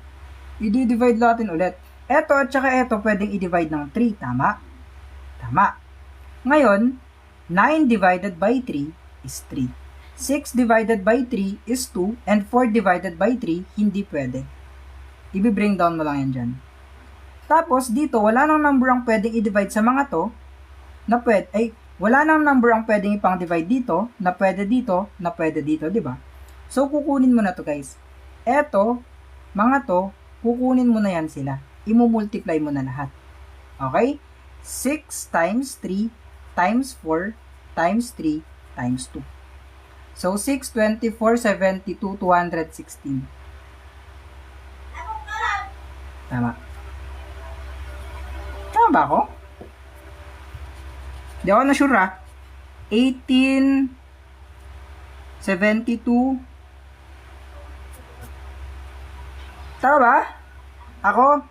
I-divide natin ulit. Eto at saka eto pwedeng i-divide ng 3, tama? Tama. Ngayon, 9 divided by 3 is 3. 6 divided by 3 is 2, and 4 divided by 3, hindi pwede. I-bring down mo lang yan dyan. Tapos, dito, wala nang number ang pwedeng i-divide sa mga to, na pwede, wala nang number ang pwedeng ipang-divide dito, na pwede dito, di ba? So, kukunin mo na to guys. Eto, mga to, kukunin mo na yan sila. Imu-multiply mo na lahat. Okay? 6 times 3 times 4 times 3 times 2. So, 6, 24, 72, 216. Tama. Tama ba ako? Di ako na sure 18, 72. Tama ba? Ako?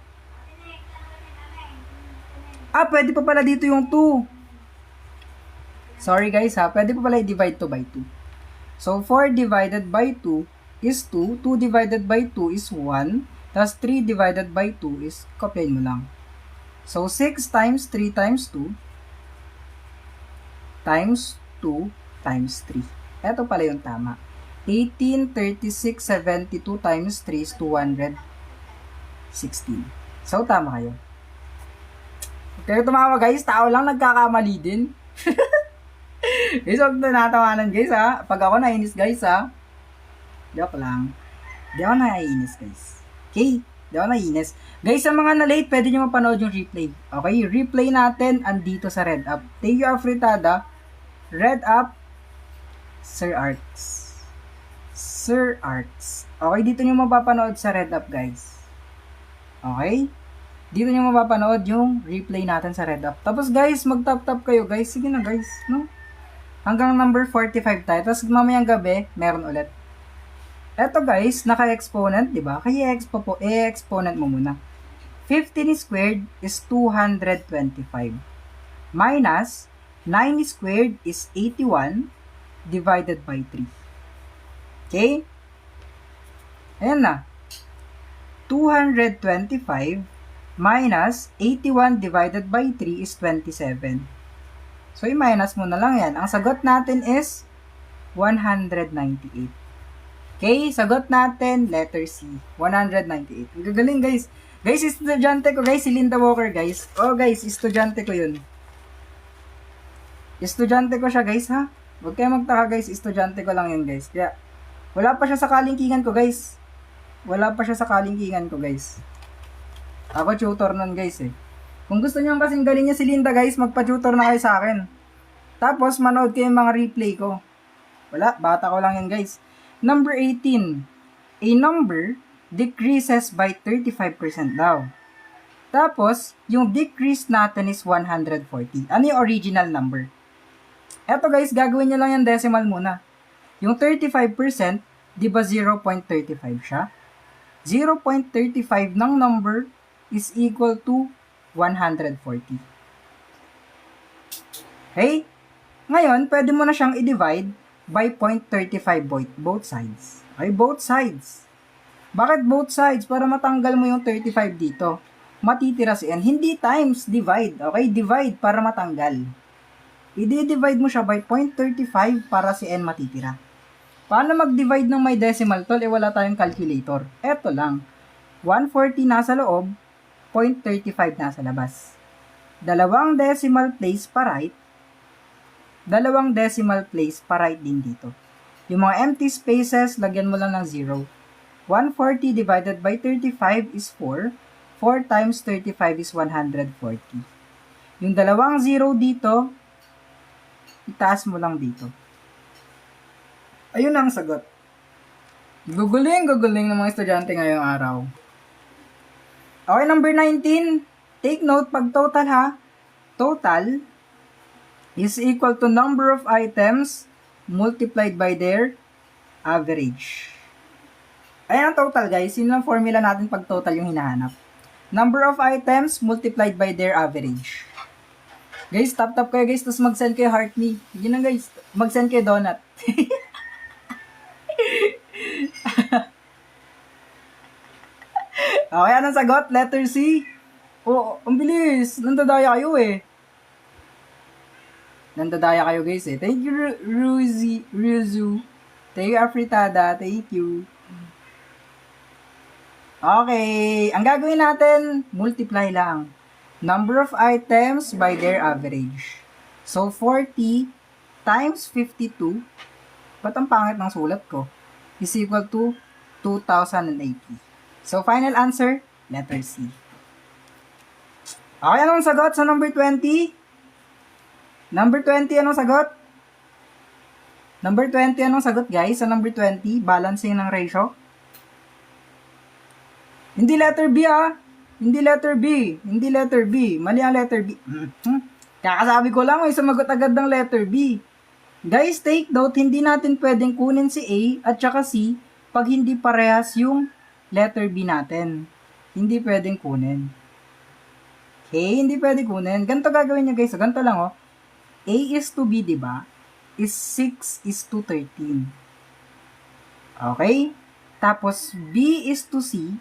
Pwede pa pala dito yung 2. Sorry guys pwede pa pala i-divide to by 2. So, 4 divided by 2 is 2. 2 divided by 2 is 1. Tapos 3 divided by 2 is, kopyahin mo lang. So, 6 times 3 times 2 times 2 times 3. Ito pala yung tama. 18, 36, 72 times 3 is 216. So, tama kayo. Kaya tumawa guys, tao lang nagkakamali din. Guys, huwag na natawanan guys Pag ako nainis guys Joke lang. Di ako nainis guys. Okay? Di ako nainis. Guys, sa mga na-late, pwede nyo mapanood yung replay. Okay? Replay natin andito sa Red Up. Thank you, Afritada. Red Up, Sir Arts. Sir Arts. Okay, dito nyo mapapanood sa Red Up guys. Okay? Dito nyo mapapanood yung replay natin sa Red Up. Tapos guys, mag-tap-tap kayo guys. Sige na guys, no? Hanggang number 45 tayo. Tapos mamayang gabi, meron ulit. Eto guys, naka-exponent, di ba? Kaya exponent mo muna. 15 squared is 225. Minus 9 squared is 81 divided by 3. Okay? Ayan na. 225 minus 81 divided by 3 is 27. So, i-minus mo na lang yan. Ang sagot natin is 198. Okay, sagot natin, letter C. 198. Ang gagaling, guys. Guys, estudyante ko, guys. Si Linda Walker, guys. Oh, guys, estudyante ko yun. Estudyante ko siya, guys, ha? Huwag kayo magtaka, guys. Estudyante ko lang yun, guys. Kaya, wala pa siya sa kalingkingan ko, guys. Wala pa siya sa kalingkingan ko, guys. Ako tutor nun guys Kung gusto nyo kasing galing niya si Linda guys, magpa-tutor na kayo sa akin. Tapos manood kayo yung mga replay ko. Wala, bata ko lang yan guys. Number 18. A number decreases by 35% daw. Tapos, yung decrease natin is 140. Ano yung original number? Eto guys, gagawin nyo lang yung decimal muna. Yung 35%, di ba 0.35 siya? 0.35 ng number is equal to 140. Okay? Ngayon, pwede mo na siyang i-divide by 0.35 both sides. Okay, both sides. Bakit both sides? Para matanggal mo yung 35 dito. Matitira si n. Hindi times, divide. Okay, divide para matanggal. I-divide mo siya by 0.35 para si n matitira. Paano mag-divide ng may decimal tol? Wala tayong calculator. Eto lang. 140 nasa loob, 0.35 nasa labas. Dalawang decimal place pa right, dalawang decimal place pa right din dito. Yung mga empty spaces, lagyan mo lang ng 0. 140 divided by 35 is 4. 4 times 35 is 140. Yung dalawang zero dito, itaas mo lang dito. Ayun ang sagot. Guguling ng mga estudyante ngayong araw. Okay, number 19. Take note, pag total ha, total is equal to number of items multiplied by their average. Ayan ang total guys, yun lang formula natin pag total yung hinahanap. Number of items multiplied by their average. Guys, tap kayo guys, tapos mag-send kayo heart me. Yun lang guys, mag-send kayo donut. Okay, anong sagot? Letter C. Oh, ang bilis. Nandadaya kayo eh. Nandadaya kayo guys eh. Thank you, Ruzu. Thank you, Afritada. Thank you. Okay, ang gagawin natin, multiply lang. Number of items by their average. So, 40 times 52, ba't ang pangit ng sulat ko? Is equal to 2,080. So, final answer, letter C. Okay, anong sagot sa number 20? Number 20, anong sagot? Number 20, anong sagot guys? Sa number 20, balancing ng ratio? Hindi letter B ah. Hindi letter B. Hindi letter B. Mali ang letter B. Kakasabi ko lang, may sumagot agad ng letter B. Guys, take note, hindi natin pwedeng kunin si A at saka C pag hindi parehas yung letter B natin. Hindi pwedeng kunin. Okay, hindi pwedeng kunin. Ganito gagawin nyo guys. Ganito lang oh. A is to B, diba? Is 6 is to 13. Okay? Tapos, B is to C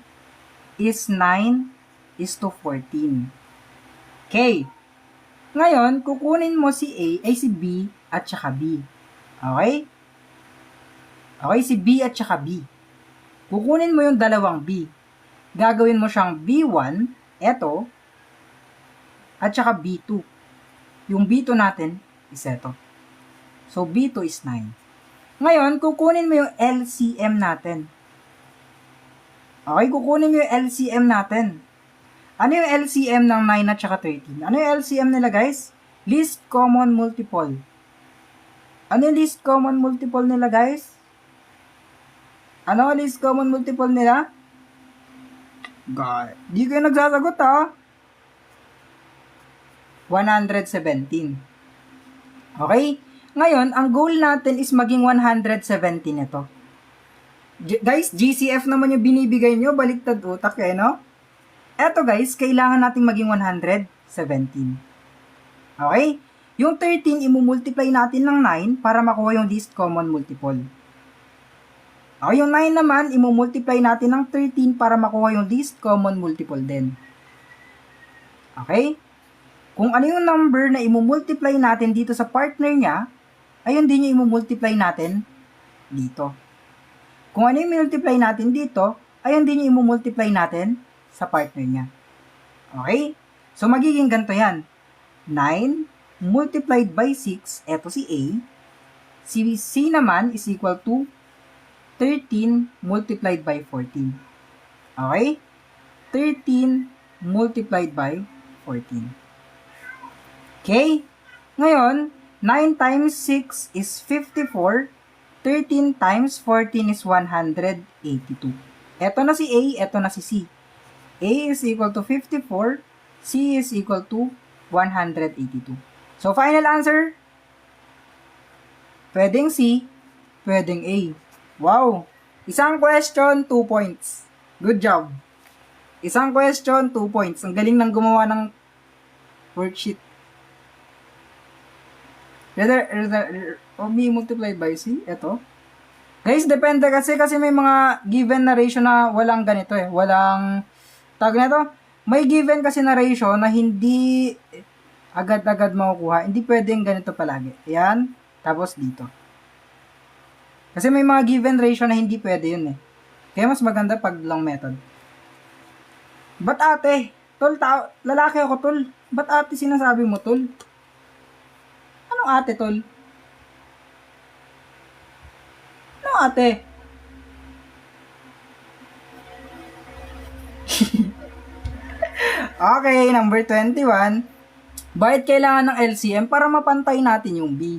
is 9 is to 14. Okay. Ngayon, kukunin mo si A, ay si B at saka B. Okay? Okay, si B at saka B. Kukunin mo yung dalawang B. Gagawin mo siyang B1, eto, at saka B2. Yung B2 natin is eto. So, B2 is 9. Ngayon, kukunin mo yung LCM natin. Okay, kukunin mo yung LCM natin. Ano yung LCM ng 9 at saka 13? Ano yung LCM nila, guys? Least common multiple. Ano yung least common multiple nila, guys? Ano ang least common multiple nila? God, di kayo nagsasagot, ha? 117. Okay? Ngayon, ang goal natin is maging 117 ito. Guys, GCF naman yung binibigay nyo, baliktad utak eh, no? Eto guys, kailangan nating maging 117. Okay? Yung 13, imumultiply natin ng 9 para makuha yung least common multiple. Okay, yung 9 naman, imumultiply natin ng 13 para makuha yung least common multiple din. Okay? Kung ano yung number na imumultiply natin dito sa partner niya, ayun din yung imumultiply natin dito. Kung ano yung multiply natin dito, ayun din yung imumultiply natin sa partner niya. Okay? So, magiging ganito yan. 9 multiplied by 6, eto si A. Si C naman is equal to 13 multiplied by 14. Okay? 13 multiplied by 14. Okay? Ngayon, 9 times 6 is 54. 13 times 14 is 182. Eto na si A, eto na si C. A is equal to 54. C is equal to 182. So, final answer? Pwedeng C, pwedeng A. Wow! Isang question, 2 points. Good job. Isang question, 2 points. Ang galing ng gumawa ng worksheet. May multiply by C, ito. Guys, depende kasi may mga given na ratio na walang ganito eh. Walang, tawag na ito, may given kasi na ratio na hindi agad-agad makukuha. Hindi pwedeng ganito palagi. Ayan, tapos dito. Kasi may mga given ratio na hindi pwede yun eh. Kaya mas maganda pag long method. Ba't ate? Tol, lalaki ako tol. Ba't ate sinasabi mo tol? Anong ate tol? Anong ate? Okay, number 21. Bakit kailangan ng LCM? Para mapantay natin yung B.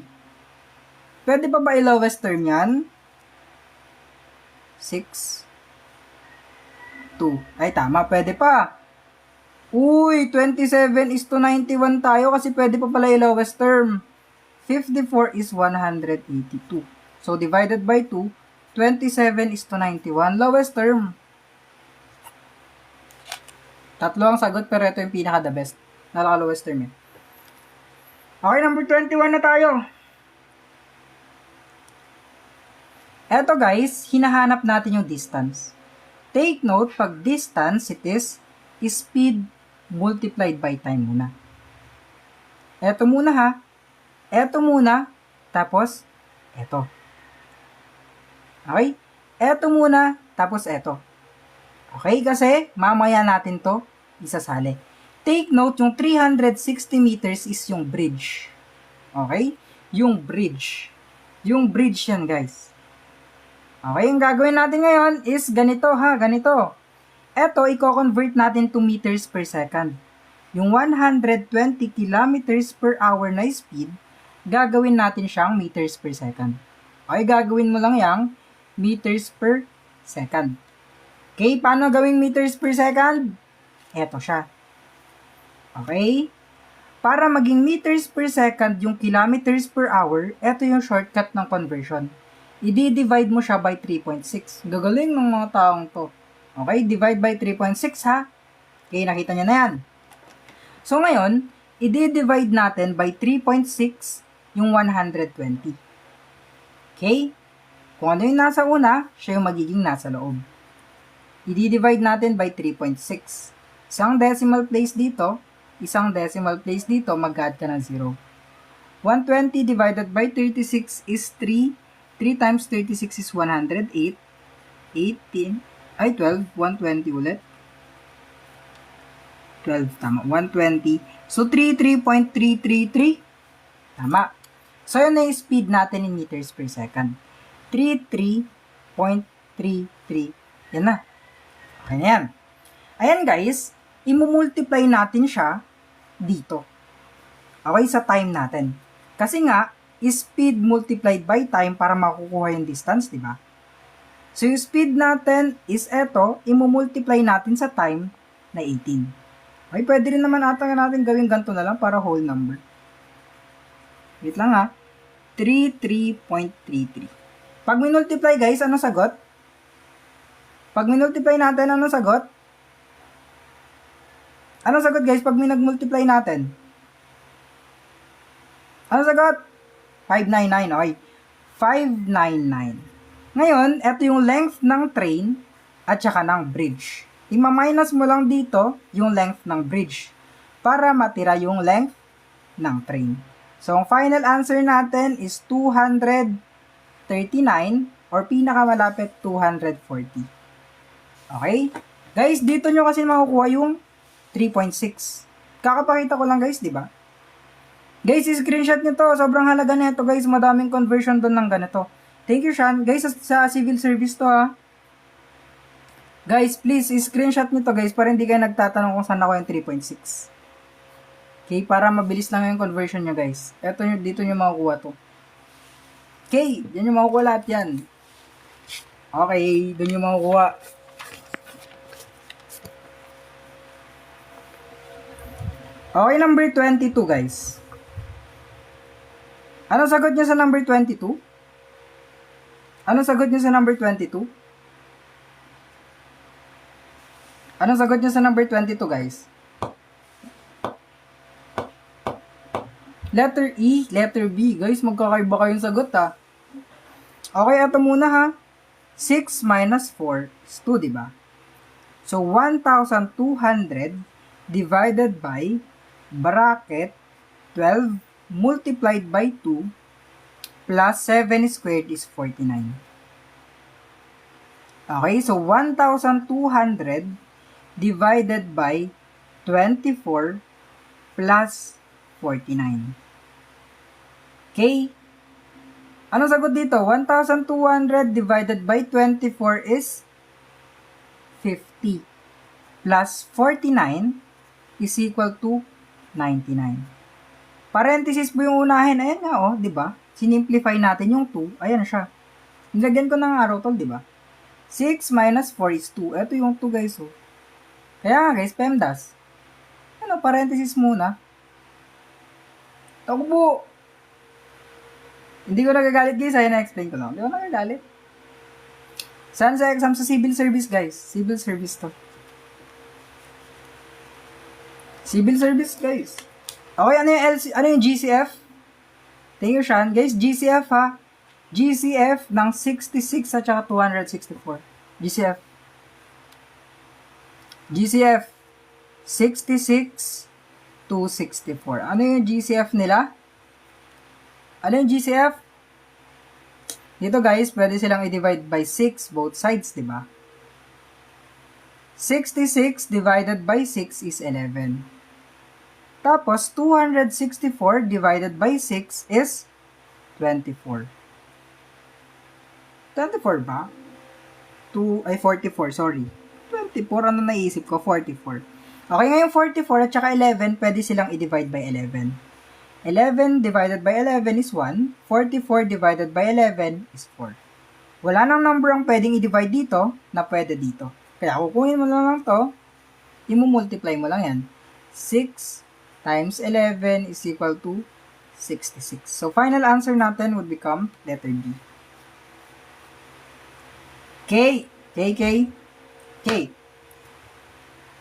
Pwede pa ba i-lowest term yan? 6, 2. Ay, tama. Pwede pa. Uy, 27:91 tayo kasi pwede pa pala i-lowest term. 54 is 182. So, divided by 2, 27:91. Lowest term. Tatlo ang sagot pero ito yung pinaka-the best. Nalaka-lowest term yun. Okay, number 21 na tayo. Eto guys, hinahanap natin yung distance. Take note, pag distance, it is speed multiplied by time muna. Eto muna ha. Eto muna. Tapos, eto. Okay? Eto muna. Tapos eto. Okay? Kasi, mamaya natin to isasali. Take note, yung 360 meters is yung bridge. Okay? Yung bridge. Yung bridge yan, guys. Okay, yung gagawin natin ngayon is ganito ha, ganito. Eto, i-convert natin to meters per second. Yung 120 kilometers per hour na speed, gagawin natin siyang meters per second. Okay, gagawin mo lang yang meters per second. Okay, paano gawing meters per second? Eto siya. Okay? Para maging meters per second yung kilometers per hour, eto yung shortcut ng conversion. I-divide mo siya by 3.6. Gagaling ng mga taong to. Okay, divide by 3.6 ha. Okay, nakita niyo na yan. So ngayon, i-divide natin by 3.6 yung 120. Okay? Kung ano yung nasa una, siya yung magiging nasa loob. I-divide natin by 3.6. Isang decimal place dito, isang decimal place dito, mag-add ka ng 0. 120 divided by 36 is 3. 3 times 36 is 108. 18. Ay, 12. 120 ulit. 12, tama. 120. So, 33.333. Tama. So, yun na yung speed natin in meters per second. 33.33. Yan na. Okay na yan. Ayan guys, imumultiply natin siya dito. Okay, sa time natin. Kasi nga, speed multiplied by time para makukuha yung distance, di ba? So, yung speed natin is eto, imumultiply natin sa time na 18. Okay, pwede rin naman ata natin gawin ganito na lang para whole number. Wait lang ha. 33.33. Pag minultiply guys, ano sagot? Pag minultiply natin, ano sagot? Ano sagot guys pag minag-multiply natin? Ano sagot? 599, okay. 599. Ngayon, ito yung length ng train at saka ng bridge. Ima-minus mo lang dito yung length ng bridge para matira yung length ng train. So, ang final answer natin is 239 or pinakamalapit 240. Okay? Guys, dito nyo kasi makukuha yung 3.6. Kakapakita ko lang guys, di ba? Guys, screenshot nyo to. Sobrang halaga na ito guys. Madaming conversion doon ng ganito. Thank you, Sean. Guys, sa civil service to ha. Guys, please, screenshot nyo to guys para hindi kayo nagtatanong kung saan ako yung 3.6. Okay, para mabilis lang yung conversion nyo guys. Ito nyo, dito nyo makukuha to. Okay, yan yung makukuha lahat yan. Okay, doon yung makukuha. Okay, number 22 guys. Ano sagot niya sa number 22? Ano sagot niya sa number 22? Ano sagot niya sa number 22, guys? Letter E, letter B. Guys, magkakaiba kayong sagot, ha? Okay, ito muna, ha? 6 minus 4 is 2, diba? So, 1,200 divided by bracket 12 multiplied by 2 plus 7 squared is 49. Okay, so 1,200 divided by 24 plus 49. Okay? Ano sagot dito? 1,200 divided by 24 is 50 plus 49 is equal to 99. Parenthesis po yung unahin. Ayan nga, oh, di ba? Sinimplify natin yung 2. Ayan siya. Nilagyan ko ng arrow tol, di ba? 6 minus 4 is 2. Ito yung 2, guys, oh. Kaya nga, guys, PEMDAS. Ano, parenthesis muna. Takbo! Hindi ko nagagalit, guys. Ayun, na-explain ko lang. Hindi ko nagagalit. Saan sa exam? Sa civil service, guys. Civil service to. Civil service, guys. Okay, ano yung GCF? Thank you, Sean. Guys, GCF, ha? GCF ng 66 at saka 264. GCF. GCF. 66 to 64. Ano yung GCF nila? Ano yung GCF? Dito, guys, pwede silang i-divide by 6 both sides, di ba? 66 divided by 6 is 11. Tapos, 264 divided by 6 is 24. 24 ba? 44, sorry. 24, ano naisip ko? 44. Okay, ngayon 44 at saka 11, pwede silang i-divide by 11. 11 divided by 11 is 1. 44 divided by 11 is 4. Wala nang number ang pwedeng i-divide dito na pwede dito. Kaya kukunin mo lang to, i-multiply mo lang yan. 6 times 11 is equal to 66. So, final answer natin would become letter D. K.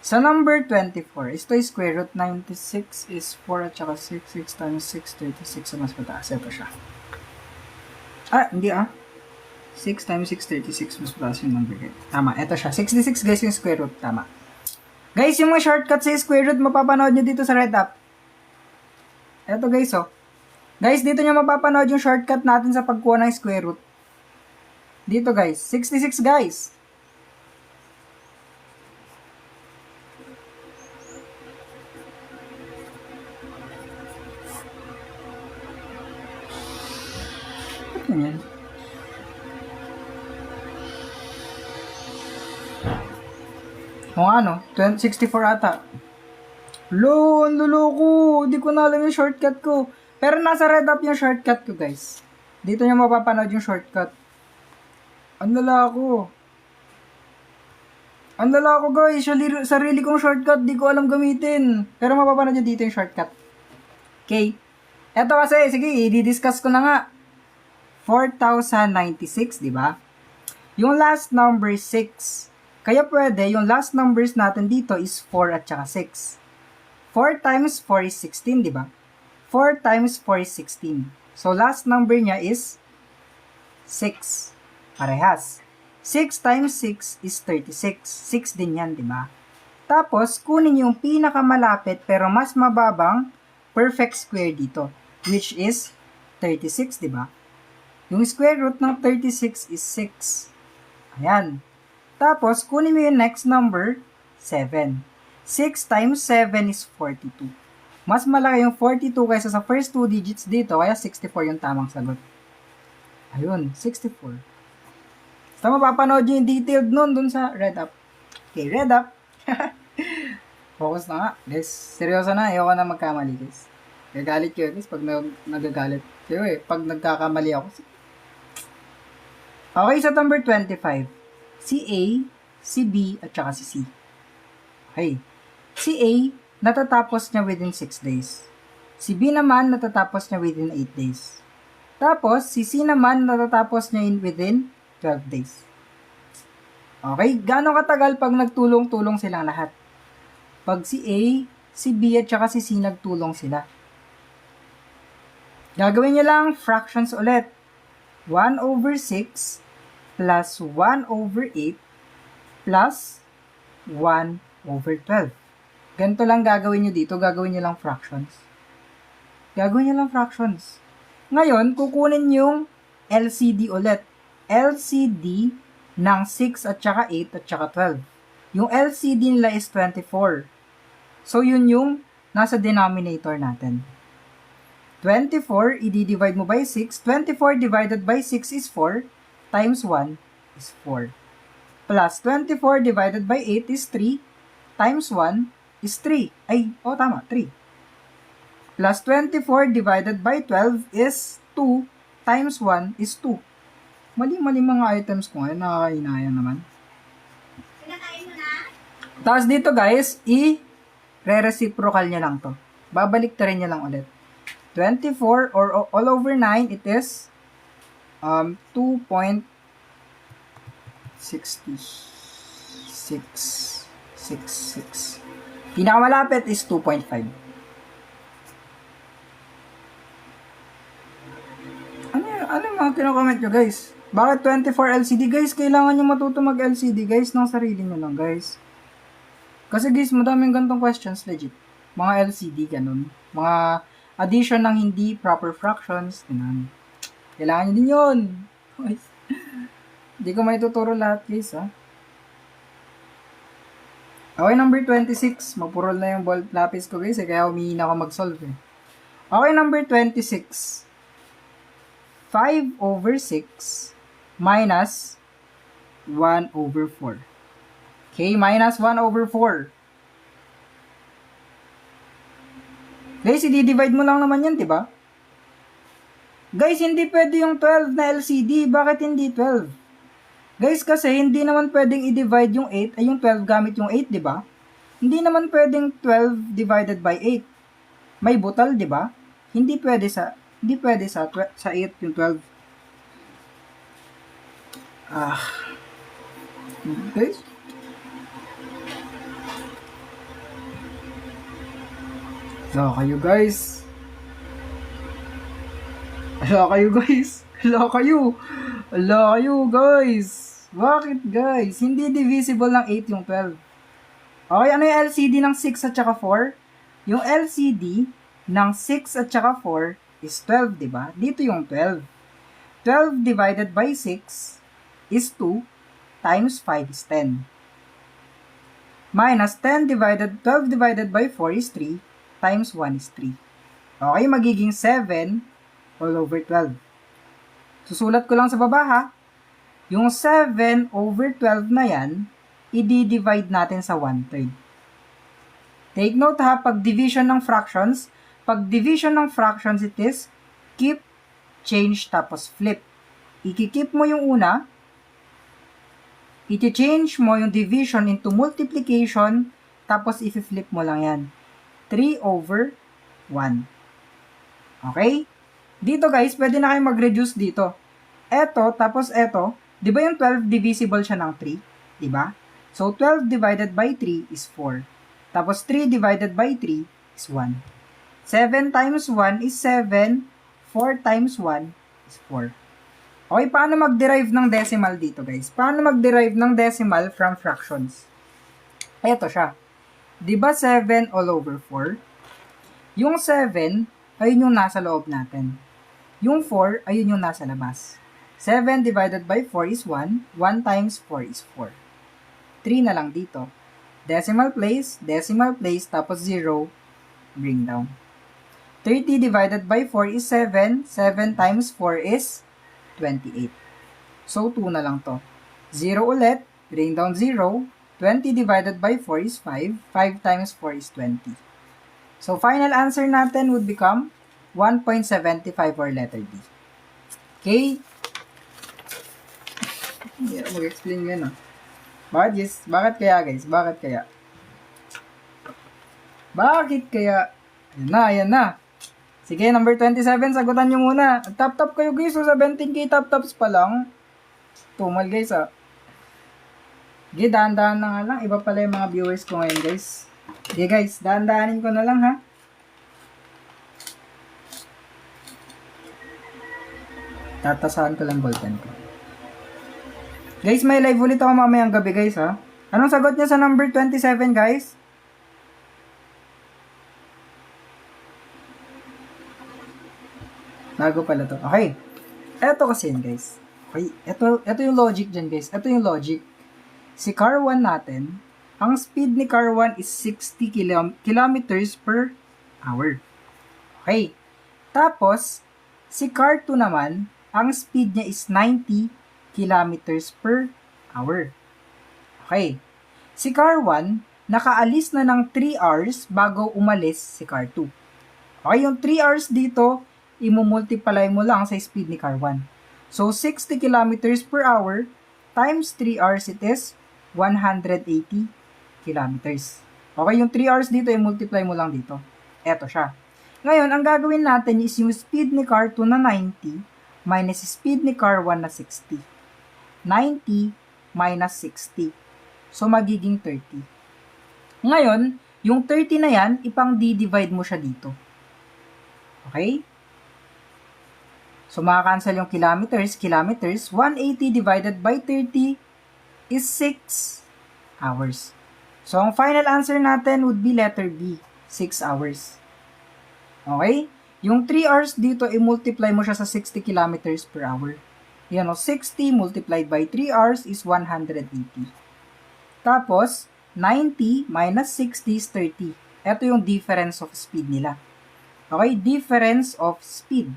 Sa number 24, ito is square root 96 is 4 at saka 6. 6 times 6, 36. So, mas mataas. Ito siya. Hindi 6 times 6, 36. Mas mataas yung number. Tama. Ito siya. 66 guys yung square root. Tama. Guys, yung mga shortcut sa square root, mapapanood nyo dito sa red app. Ito guys, oh. Guys, dito nyo mapapanood yung shortcut natin sa pagkuha ng square root. Dito guys. 66 guys. Yan. O ano, 64 ata. Ang luloko. Hindi ko na alam yung shortcut ko. Pero nasa red up yung shortcut ko, guys. Dito nyo mapapanood yung shortcut. Ang lalako. Ang lalako, guys. Sarili kong shortcut, di ko alam gamitin. Pero mapapanood nyo dito yung shortcut. Okay. Eto kasi, sige, i-discuss ko na nga. 4,096, di ba? Yung last number 6. Kaya pwede, yung last numbers natin dito is 4 at saka 6. 4 times 4 is 16, di ba? 4 times 4 is 16. So, last number niya is 6. Parehas. 6 times 6 is 36. 6 din yan, di ba? Tapos, kunin yung pinakamalapit pero mas mababang perfect square dito, which is 36, di ba? Yung square root ng 36 is 6. Ayan. Tapos, kunin mo yung next number, 7. 6 times 7 is 42. Mas malaki yung 42 kaysa sa first 2 digits dito, kaya 64 yung tamang sagot. Ayun, 64. Basta mapapanood yung detailed nun dun sa red up. Okay, red up. Focus na nga. Guys, seryoso na. Ayoko na magkamali, guys. Gagalit ko, guys, pag nagagalit. Pero pag nagkakamali ako. Okay, sa number 25. Si A, si B, at saka si C. Okay. Si A, natatapos niya within 6 days. Si B naman, natatapos niya within 8 days. Tapos, si C naman, natatapos niya within 12 days. Okay, gaano katagal pag nagtulong-tulong silang lahat? Pag si A, si B, at saka si C nagtulong sila. Gagawin niyo lang fractions ulit. 1 over 6 plus 1 over 8 plus 1 over 12. Ganito lang gagawin nyo dito. Gagawin nyo lang fractions. Gagawin nyo lang fractions. Ngayon, kukunin yung LCD ulit. LCD ng 6 at saka 8 at saka 12. Yung LCD nila is 24. So, yun yung nasa denominator natin. 24, i-divide mo by 6. 24 divided by 6 is 4. Times 1 is 4. Plus 24 divided by 8 is 3. Times 1 is 3. Ay, tama, 3. Plus 24 divided by 12 is 2 times 1 is 2. Mali-mali mga items ko ngayon. Nakakainaya naman. Tapos dito guys, i-reciprocal niya lang to. Babalik ta rin niya lang ulit. 24 or all over 9, it is 2.6666. Pinakamalapit is 2.5. Ano yung mga kino-comment nyo guys? Bakit 24 LCD guys? Kailangan nyo matuto mag LCD guys ng sarili nyo lang guys. Kasi guys, madaming gantong questions legit. Mga LCD ganun. Mga addition ng hindi proper fractions. Ganun. Kailangan nyo din yun. Hindi ko may tuturo lahat guys ha. Okay, number 26. Magpurol na yung ball lapis ko guys kaya humihina ako mag-solve eh. Okay, number 26. 5 over 6 minus 1 over 4. Okay, minus 1 over 4. Guys, i-divide mo lang naman yan, diba? Guys, hindi pwede yung 12 na LCD. Bakit hindi 12? Guys, kasi hindi naman pwedeng i-divide yung 8, ay yung 12 gamit yung 8, diba? Hindi naman pwedeng 12 divided by 8. May butal, diba? Hindi pwede sa 8 yung 12. Guys. Hala kayo guys. Bakit guys? Hindi divisible ng 8 yung 12. Okay, ano yung LCD ng 6 at saka 4? Yung LCD ng 6 at saka 4 is 12, diba? Dito yung 12. 12 divided by 6 is 2 times 5 is 10. Minus 12 divided by 4 is 3 times 1 is 3. Okay, magiging 7 all over 12. Susulat ko lang sa baba ha. Yung 7 over 12 na yan, i-divide natin sa 1/3. Take note ha, pag division ng fractions, it is keep, change, tapos flip. I-keep mo yung una, i-change mo yung division into multiplication, tapos i-flip mo lang yan. 3 over 1. Okay? Dito guys, pwede na kayo mag-reduce dito. Eto, tapos eto, di ba yung 12 divisible siya ng 3? Di ba? So, 12 divided by 3 is 4. Tapos 3 divided by 3 is 1. 7 times 1 is 7. 4 times 1 is 4. Okay, paano mag-derive ng decimal dito, guys? Paano mag-derive ng decimal from fractions? Ito siya. Diba 7 all over 4? Yung 7, ayun yung nasa loob natin. Yung 4, ayun yung nasa labas. 7 divided by 4 is 1. 1 times 4 is 4. 3 na lang dito. Decimal place, tapos 0, bring down. 30 divided by 4 is 7. 7 times 4 is 28. So, 2 na lang to. 0 ulit, bring down 0. 20 divided by 4 is 5. 5 times 4 is 20. So, final answer natin would become 1.75 or letter D. Okay? Hindi ako mag-explain yun, Bakit kaya, guys? Bakit kaya? Ayan na. Sige, number 27, sagutan nyo muna. Top kayo, guys. So, 17k top-tops pa lang. Tumal, guys, Sige, dahan-dahan na nga lang. Iba pala yung mga viewers ko ngayon, guys. Sige, guys. Dahan-dahanin ko na lang, ha. Tatasahan ko lang ballpen ko. Guys, may live ulit ako mamayang gabi, guys, ha. Anong sagot niya sa number 27, guys? Bago pala to. Okay. Eto kasi yun, guys. Okay. Ito yung logic dyan, guys. Ito yung logic. Si car 1 natin, ang speed ni car 1 is 60 kilometers per hour. Okay. Tapos, si car 2 naman, ang speed niya is 90 kilometers per hour. Okay. Si car 1, nakaalis na ng 3 hours bago umalis si car 2. Okay, yung 3 hours dito, imumultiply mo lang sa speed ni car 1. So, 60 kilometers per hour times 3 hours, it is 180 kilometers. Okay, yung 3 hours dito, i-multiply mo lang dito. Eto siya. Ngayon, ang gagawin natin is yung speed ni car 2 na 90 minus speed ni car 1 na 60. 90 minus 60. So, magiging 30. Ngayon, yung 30 na yan, ipang divide mo siya dito. Okay? So, makakancel yung kilometers. 180 divided by 30 is 6 hours. So, ang final answer natin would be letter B, 6 hours. Okay? Yung 3 hours dito, i-multiply mo siya sa 60 kilometers per hour. Yan o, 60 multiplied by 3 hours is 180. Tapos, 90 minus 60 is 30. Ito yung difference of speed nila. Okay, difference of speed.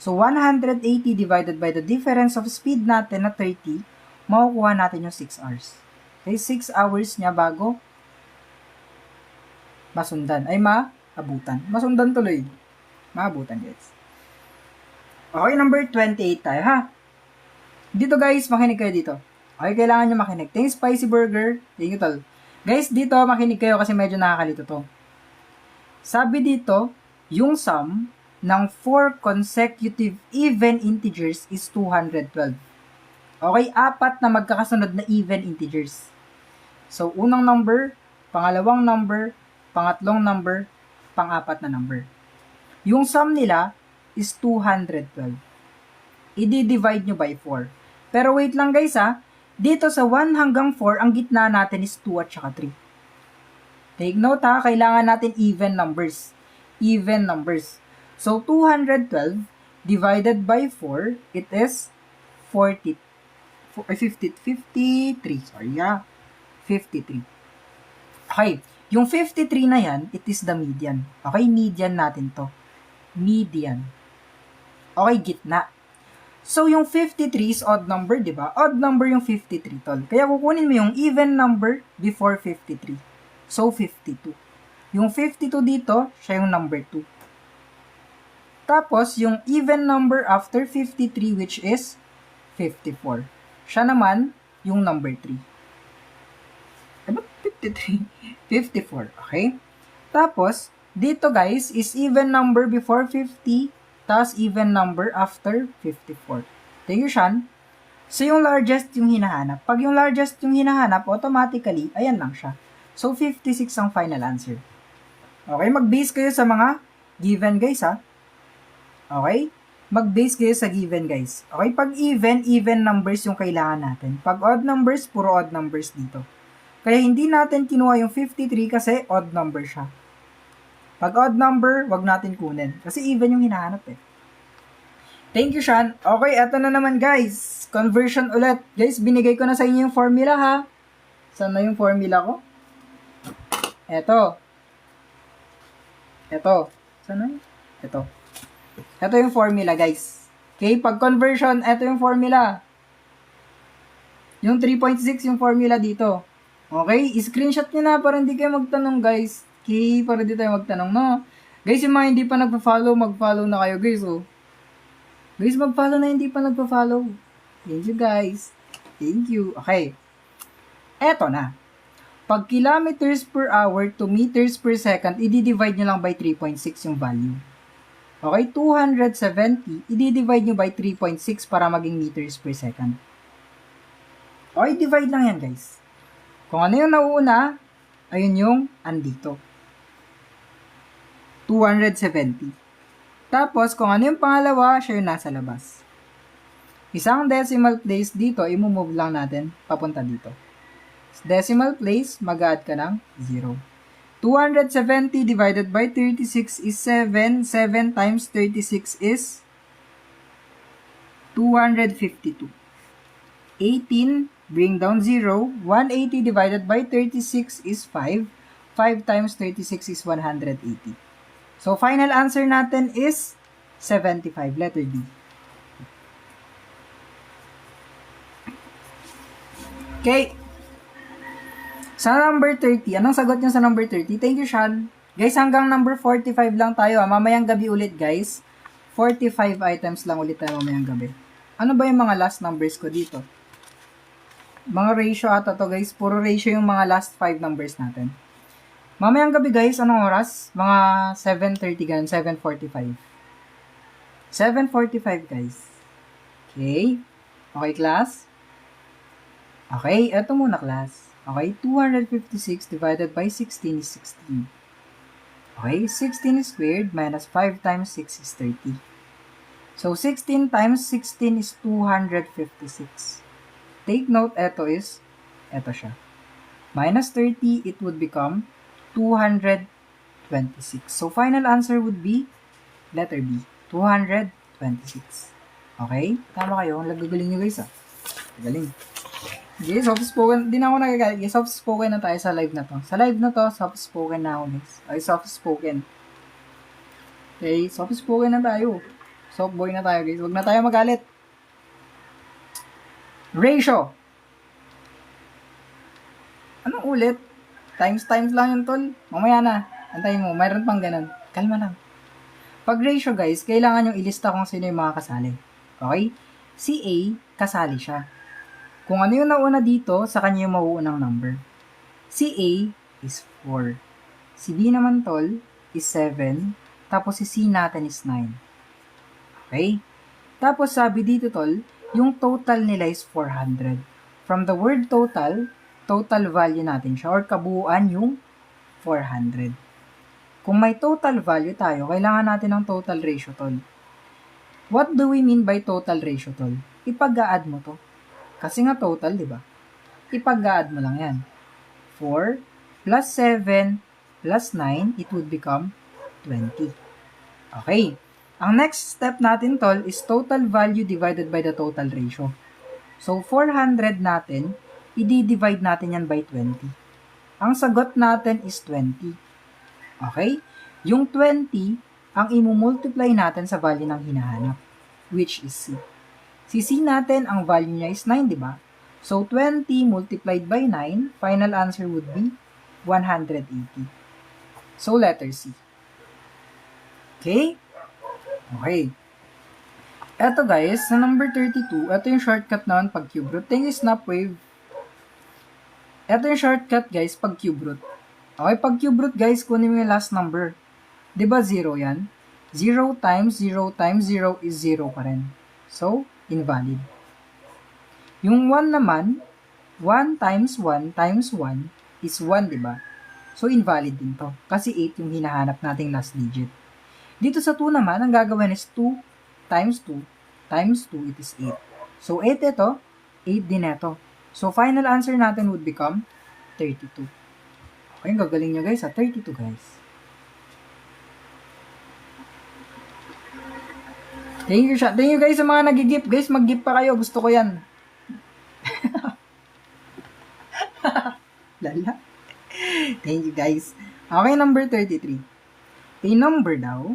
So, 180 divided by the difference of speed natin na 30, makukuha natin yung 6 hours. Okay, 6 hours niya bago masundan. Ay, maabutan. Masundan tuloy. Maabutan, guys. Okay, number 28 tayo, ha? Dito, guys, makinig kayo dito. Okay, kailangan nyo makinig. Thanks, Spicy Burger. Thank you, tol. Guys, dito, makinig kayo kasi medyo nakakalito to. Sabi dito, yung sum ng 4 consecutive even integers is 212. Okay, 4 na magkakasunod na even integers. So, unang number, pangalawang number, pangatlong number, pang-4 na number. Yung sum nila is 212. I-divide nyo by 4. Pero wait lang guys ha, dito sa 1 hanggang 4, ang gitna natin is 2 at saka 3. Take note ha, kailangan natin even numbers. Even numbers. So, 212 divided by 4, it is 53. Sorry ha. 53. Okay. Yung 53 na yan, it is the median. Okay, median natin to. Median. Okay, gitna. So, yung 53 is odd number, di ba? Odd number yung 53, tol. Kaya kukunin mo yung even number before 53. So, 52. Yung 52 dito, siya yung number 2. Tapos, yung even number after 53, which is 54. Siya naman, yung number 3. Ano? 53? 54, okay? Tapos, dito guys, is even number before 50, tapos even number after 54. Thank you, Sean. So, yung largest yung hinahanap. Pag yung largest yung hinahanap, automatically, ayan lang siya. So, 56 ang final answer. Okay, mag-base kayo sa mga given guys, ha? Okay? Mag-base kayo sa given guys. Okay, pag even numbers yung kailangan natin. Pag odd numbers, puro odd numbers dito. Kaya hindi natin kinuha yung 53 kasi odd number siya. Pag odd number, wag natin kunin. Kasi even yung hinahanap eh. Thank you, Sean. Okay, eto na naman guys. Conversion ulit. Guys, binigay ko na sa inyo yung formula ha. Saan na yung formula ko? Eto. Saan na yun? Eto yung formula guys. Okay, pag conversion, eto yung formula. Yung 3.6 yung formula dito. Okay, screenshot nyo na para hindi kayo magtanong guys. Okay, para di tayo magtanong, no? Guys, yung mga hindi pa nagpa-follow, mag-follow na kayo guys, oh. Guys, mag-follow na hindi pa nagpa-follow. Thank you guys. Thank you. Okay. Eto na. Pag kilometers per hour to meters per second, i-divide nyo lang by 3.6 yung value. Okay, 270, i-divide nyo by 3.6 para maging meters per second. Okay, divide lang yan guys. Kung ano yung nauuna, ayun yung andito. 270. Tapos, kung ano yung pangalawa, siya yung nasa labas. Isang decimal place dito, i-move lang natin papunta dito. Decimal place, mag-add ka ng 0. 270 divided by 36 is 7. 7 times 36 is 252. 18, bring down 0. 180 divided by 36 is 5. 5 times 36 is 180. So, final answer natin is 75. Letter D. Okay. Sa number 30, anong sagot nyo sa number 30? Thank you, Sean. Guys, hanggang number 45 lang tayo. Mamayang gabi ulit, guys. 45 items lang ulit tayo mamayang gabi. Ano ba yung mga last numbers ko dito? Mga ratio ata to, guys. Puro ratio yung mga last 5 numbers natin. Mamayang gabi, guys, anong oras? Mga 7:30 ganun, 7:45. 7:45, guys. Okay? Okay, class? Okay, eto muna, class. Okay, 256 divided by 16 is 16. Okay, 16 squared minus 5 times 6 is 30. So, 16 times 16 is 256. Take note, eto siya. Minus 30, it would become 226. So, final answer would be letter B, 226. Okay? Tama kayo. Ang lagagaling nyo, guys, ah. Galing. Okay, soft-spoken. Di na ako nagagalit. Okay, soft-spoken na tayo sa live na to. Sa live na to, soft-spoken na ako, guys. Okay, soft-spoken. Okay, soft-spoken na tayo. Soft boy na tayo, guys. Huwag na tayo magalit. Ratio. Anong ulit? Times lang yun, tol. Mamaya na. Antayin mo. Mayroon pang ganun. Kalma lang. Pag ratio, guys, kailangan yung ilista kung sino yung mga kasali. Okay? Si A, kasali siya. Kung ano yung nauna dito, sa kanya yung mauunang number. Si A is 4. Si B naman, tol, is 7. Tapos si C natin is 9. Okay? Tapos sabi dito, tol, yung total nila is 400. From the word total value natin siya, or kabuuan yung 400. Kung may total value tayo, kailangan natin ng total ratio, tol. What do we mean by total ratio, tol? Ipag-a-add mo to. Kasi nga total, di ba? Ipag-a-add mo lang yan. 4 plus 7 plus 9, it would become 20. Okay. Ang next step natin, tol, is total value divided by the total ratio. So, 400 natin, i-divide natin yan by 20. Ang sagot natin is 20. Okay? Yung 20, ang imumultiply natin sa value ng hinahanap, which is C. Si C natin, ang value niya is 9, di ba? So, 20 multiplied by 9, final answer would be 180. So, letter C. Okay? Okay. Eto, guys, sa number 32, eto yung shortcut naman pag cube root. Thank you, Snapwave. Eto yung shortcut, guys, pag cube root. Okay, pag cube root, guys, kunin mo yung last number. Diba 0 yan? 0 times 0 times 0 is 0 pa rin. So, invalid. Yung 1 naman, 1 times 1 times 1 is 1, diba? So, invalid din to. Kasi 8 yung hinahanap nating last digit. Dito sa 2 naman, ang gagawin is 2 times 2 times 2, it is 8. So, 8 ito, 8 din ito. So, final answer natin would become 32. Okay, gagaling nyo, guys, 32, guys. Thank you, Thank you, guys, sa mga nag-gift. Guys, mag-gift pa kayo. Gusto ko yan. Lala. Thank you, guys. Okay, number 33. A number daw,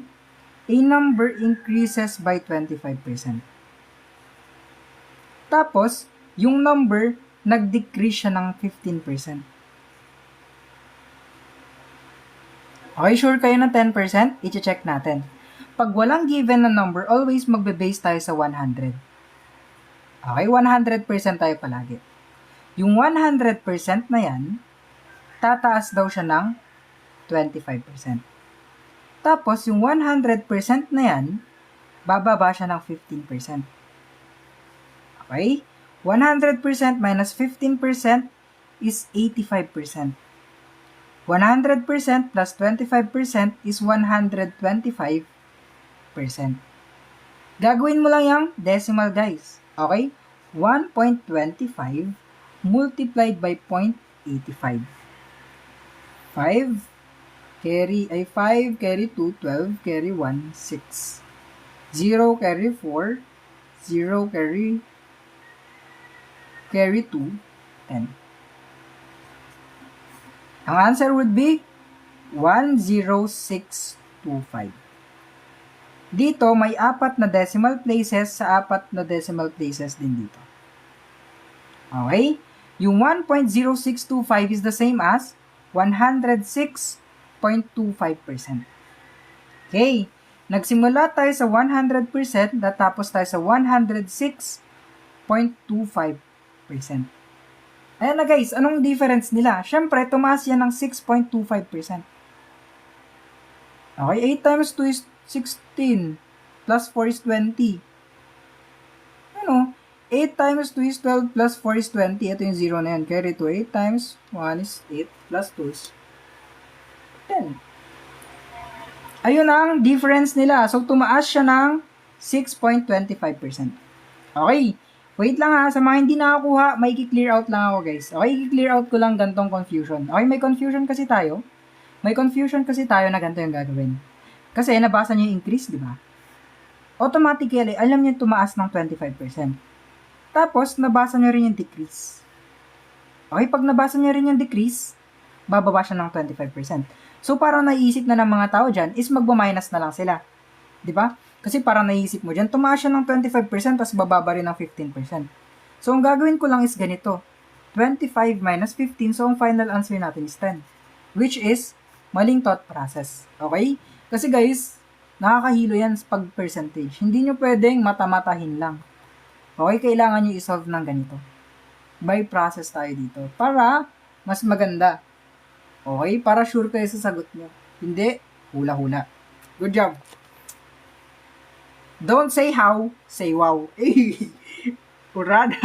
a number increases by 25%. Tapos, yung number, nag-decrease siya ng 15%. Okay, sure kayo ng 10%? I-check natin. Pag walang given na number, always magbe-base tayo sa 100. Okay, 100% tayo palagi. Yung 100% na yan, tataas daw siya ng 25%. Tapos, yung 100% na yan, bababa siya ng 15%. Okay? 100% minus 15% is 85%. 100% plus 25% is 125%. Gagawin mo lang yung decimal, guys. Okay? 1.25 multiplied by 0.85. 5 carry 5 carry 2, 12 carry 1, 6. 0 carry 4, 0 carry 2, 10. Ang answer would be 10625. Dito, may 4 na decimal places sa 4 na decimal places din dito. Okay? Yung 1.0625 is the same as 106.25%. Okay. Nagsimula tayo sa 100%, natapos tayo sa 106.25%. Ayan na guys, anong difference nila? Siyempre, tumaas yan ng 6.25%. Okay, 8 times 2 is 16, plus 4 is 20. Ano? 8 times 2 is 12, plus 4 is 20. Ito yung 0 na yan. Carry to 8 times 1 is 8, plus 2 is 10. Ayun ang difference nila. So, tumaas siya ng 6.25%. Okay. Wait lang ha. Sa mga hindi nakakuha, may i-clear out lang ako guys. Okay, i-clear out ko lang gantong confusion. Okay, may confusion kasi tayo. May confusion kasi tayo na ganito yung gagawin. Kasi nabasa niyo yung increase, di ba? Automatically, alam niyo tumaas ng 25%. Tapos, nabasa niyo rin yung decrease. Okay, pag nabasa niyo rin yung decrease, bababa siya ng 25%. So, parang naiisip na ng mga tao dyan is magbo-minus na lang sila. Di ba? Kasi parang naiisip mo dyan, tumaas siya ng 25%, tapos bababa rin ng 15%. So, ang gagawin ko lang is ganito. 25 minus 15, so ang final answer natin is 10. Which is, maling thought process. Okay? Kasi guys, nakakahilo yan pag percentage. Hindi nyo pwedeng mata-matahin lang. Okay? Kailangan nyo isolve ng ganito. By process tayo dito. Para mas maganda. Okay? Para sure kayo sa sagot nyo. Hindi, hula-hula. Good job. Don't say how, say wow. Urada.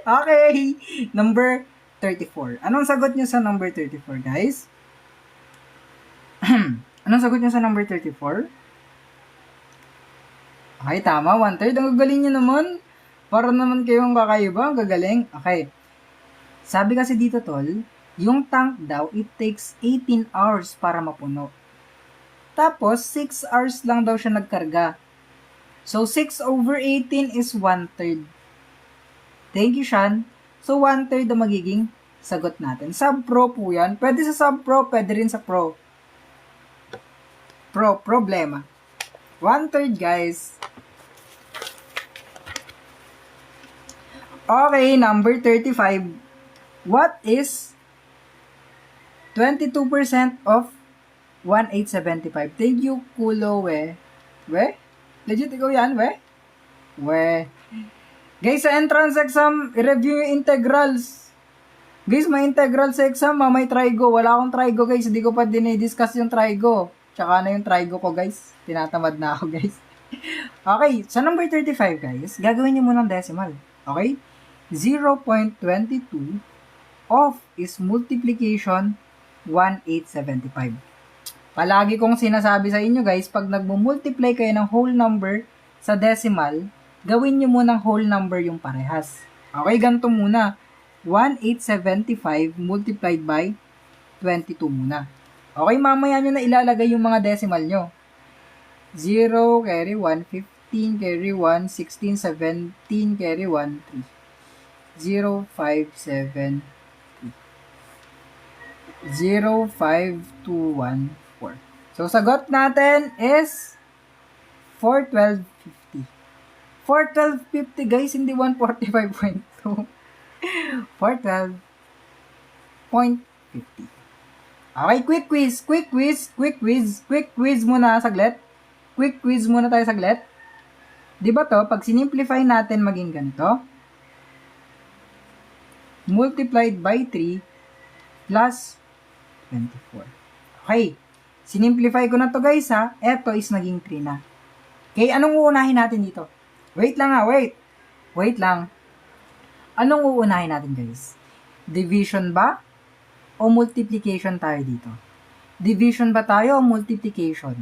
Okay. Number 34. Anong sagot nyo sa number 34, guys? Anong sagot nyo sa number 34? Okay, tama. 1/3. Ang gagaling nyo naman. Para naman kayong kakaiba. Ang gagaling. Okay. Sabi kasi dito, tol, yung tank daw, it takes 18 hours para mapuno. Tapos, 6 hours lang daw siya nagkarga. So, 6/18 is 1/3. Thank you, Sean. So, 1/3 ang magiging sagot natin. Sub-pro po yan. Pwede sa sub-pro, pwede rin sa pro. Problema. 1/3, guys. Okay, number 35. What is 22% of 1,875? Thank you, Kulo, we. We? Legit, ikaw yan, we? We. Guys, sa entrance exam, i-review yung integrals. Guys, may integral sa exam, may trigo. Wala akong trigo, guys. Hindi ko pa dinidiscuss yung trigo. Tsaka na yung trigo ko, guys. Tinatamad na ako, guys. Okay, sa number 35, guys, gagawin niyo muna ng decimal. Okay? 0.22 of is multiplication 1,875. Palagi kong sinasabi sa inyo guys, pag nagmo-multiply kayo ng whole number sa decimal, gawin nyo munang whole number yung parehas. Okay, ganito muna. 1,875 multiplied by 22 muna. Okay, mamaya nyo na ilalagay yung mga decimal nyo. 0, carry 1, 15, carry 1, 16, 17, carry 1, 3. 0, 5, 7, 05214. So, sagot natin is 412.50. 412.50 guys, hindi 145.2. 412.50. Okay, quick quiz muna saglit. Quick quiz muna tayo saglit. Di ba to, pag sinimplify natin maging ganito, multiplied by 3 plus 24. Okay. Sinimplify ko na to guys ha. Eto is naging 3 na. Okay, anong uunahin natin dito? Wait lang ha, wait. Wait lang. Anong uunahin natin guys? Division ba? O multiplication tayo dito? Division ba tayo o multiplication?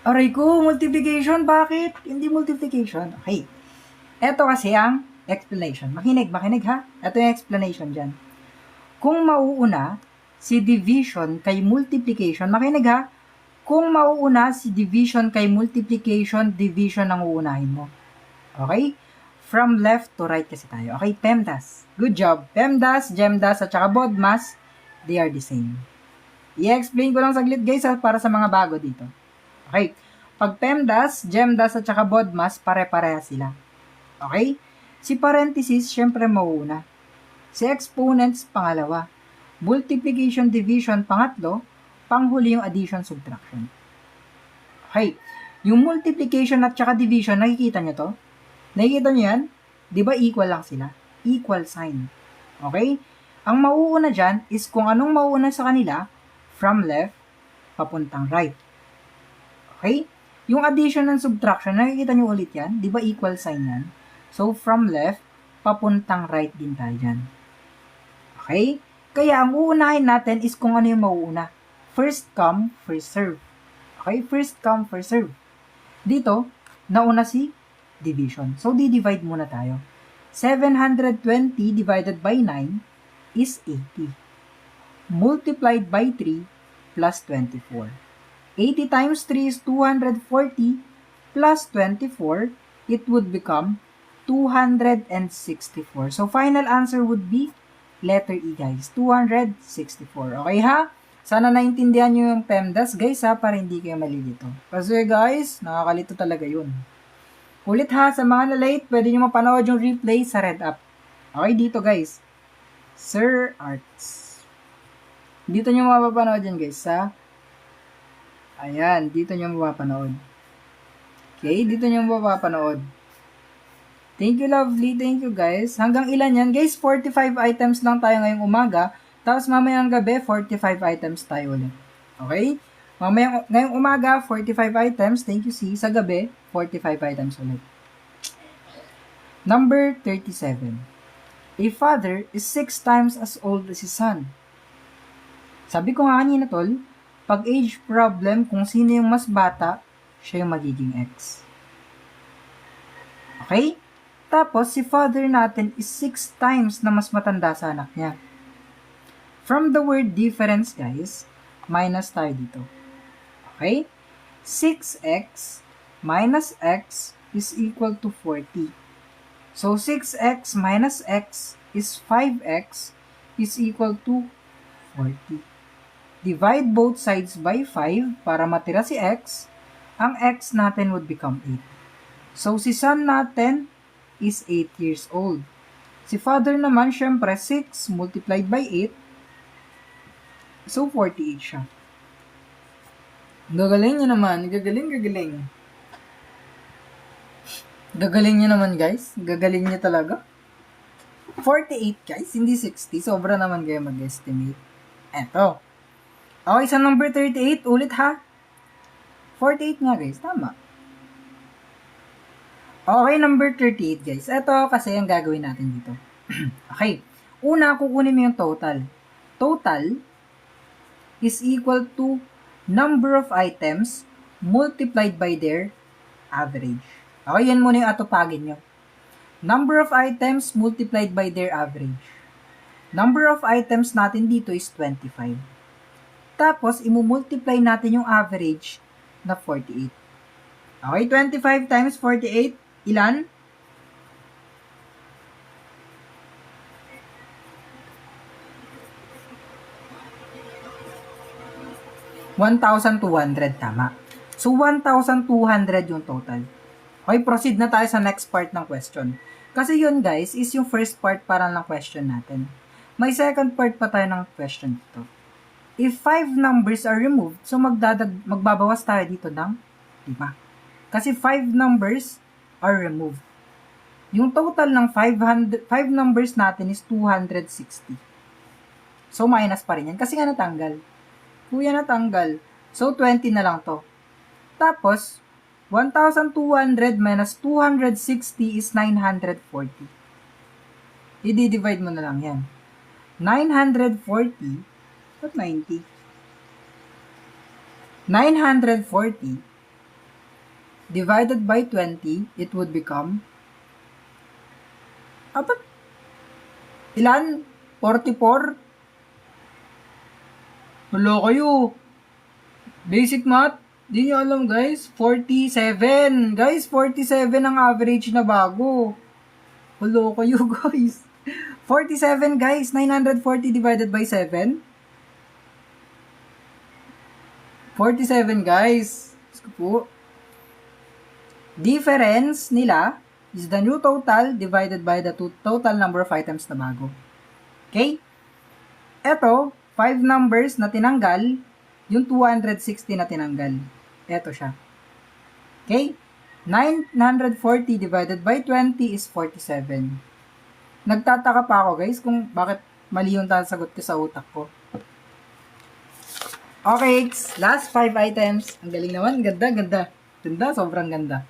Aray ko, multiplication. Bakit? Hindi multiplication. Okay. Eto kasi ang explanation. Makinig ha. Eto yung explanation dyan. Kung mauuna si division kay multiplication, makinig ha, kung mauuna si division kay multiplication, division ang uunahin mo. Okay? From left to right kasi tayo. Okay, PEMDAS. Good job. PEMDAS, GEMDAS, at saka BODMAS, they are the same. I-explain ko lang saglit guys para sa mga bago dito. Okay. Pag PEMDAS, GEMDAS, at saka BODMAS, pare-pareha sila. Okay? Si parenthesis, syempre mauuna. Si exponents, pangalawa. Multiplication, division, pangatlo. Panghuli yung addition, subtraction. Okay. Yung multiplication at saka division, nakikita nyo to? Nakikita nyo yan? Di ba equal lang sila? Equal sign. Okay? Ang mauuna dyan is kung anong mauuna sa kanila, from left, papuntang right. Okay? Yung addition and subtraction, nakikita nyo ulit yan? Di ba equal sign yan? So, from left, papuntang right din tayo dyan. Okay? Kaya, ang uunahin natin is kung ano yung mauuna. First come, first serve. Okay? First come, first serve. Dito, nauna si division. So, di-divide muna tayo. 720 divided by 9 is 80. Multiplied by 3 plus 24. 80 times 3 is 240 plus 24, it would become 264. So, final answer would be letter E, guys. 264. Okay, ha? Sana naintindihan nyo yung PEMDAS, guys, ha? Para hindi kayo malilito. Kasi, guys, nakakalito talaga yun. Ulit, ha? Sa mga na-late, pwede nyo mapanood yung replay sa Red App. Okay, dito, guys. Sir Arts. Dito nyo mapapanood yan, guys, sa... Ayan, dito nyo mapapanood. Okay, dito nyo mapapanood. Thank you, lovely. Thank you, guys. Hanggang ilan yan? Guys, 45 items lang tayo ngayong umaga. Tapos mamayang gabi, 45 items tayo ulit. Okay? Ngayong umaga, 45 items. Thank you, C. Sa gabi, 45 items ulit. Number 37. A father is 6 times as old as his son. Sabi ko nga kanina, tol, pag age problem, kung sino yung mas bata, siya yung magiging X. Okay? Tapos, si father natin is 6 times na mas matanda sa anak niya. From the word difference, guys, minus tayo dito. Okay? 6x minus x is equal to 40. So, 6x minus x is 5x is equal to 40. Divide both sides by 5 para matira si x. Ang x natin would become 8. So, si son natin is 8 years old. Si father naman, syempre, 6 multiplied by 8. So, 48 siya. Gagaling niya naman. Gagaling. Gagaling niya naman, guys. Gagaling niya talaga. 48, guys. Hindi 60. Sobra naman kayo mag-estimate. Eto. Okay, sa number 38, ulit ha. 48 nga, guys. Tama. Okay, number 38, guys. Ito kasi ang gagawin natin dito. Okay. Una, kukunin mo yung total. Total is equal to number of items multiplied by their average. Okay, yan muna yung atupagin nyo. Number of items multiplied by their average. Number of items natin dito is 25. Tapos, imumultiply natin yung average na 48. Okay, 25 times 48, ilan? 1,200, tama. So, 1,200 yung total. Okay, proceed na tayo sa next part ng question. Kasi yun, guys, is yung first part para ng question natin. May second part pa tayo ng question dito. If 5 numbers are removed, so magbabawas tayo dito ng 5. Kasi 5 numbers are removed. Yung total ng 5 numbers natin is 260. So, minus pa rin yan. Kasi nga natanggal. Kuya natanggal. So, 20 na lang to. Tapos, 1,200 minus 260 is 940. I-divide mo na lang yan. 940, at 90. 940 divided by 20, it would become apat. Ilan? 44? Wala kayo. Basic math. Di nyo alam, guys. 47. Guys, 47 ang average na bago. Wala kayo, guys. 47, guys. 940 divided by 7. 47, guys. Gusto po. Difference nila is the new total divided by the total number of items na bago. Okay? Ito, 5 numbers na tinanggal, yung 260 na tinanggal. Ito siya. Okay? 940 divided by 20 is 47. Nagtataka pa ako guys kung bakit mali yung sagot ko sa utak ko. Okay, last 5 items. Ang galing naman. Ganda, ganda. Ganda, sobrang ganda.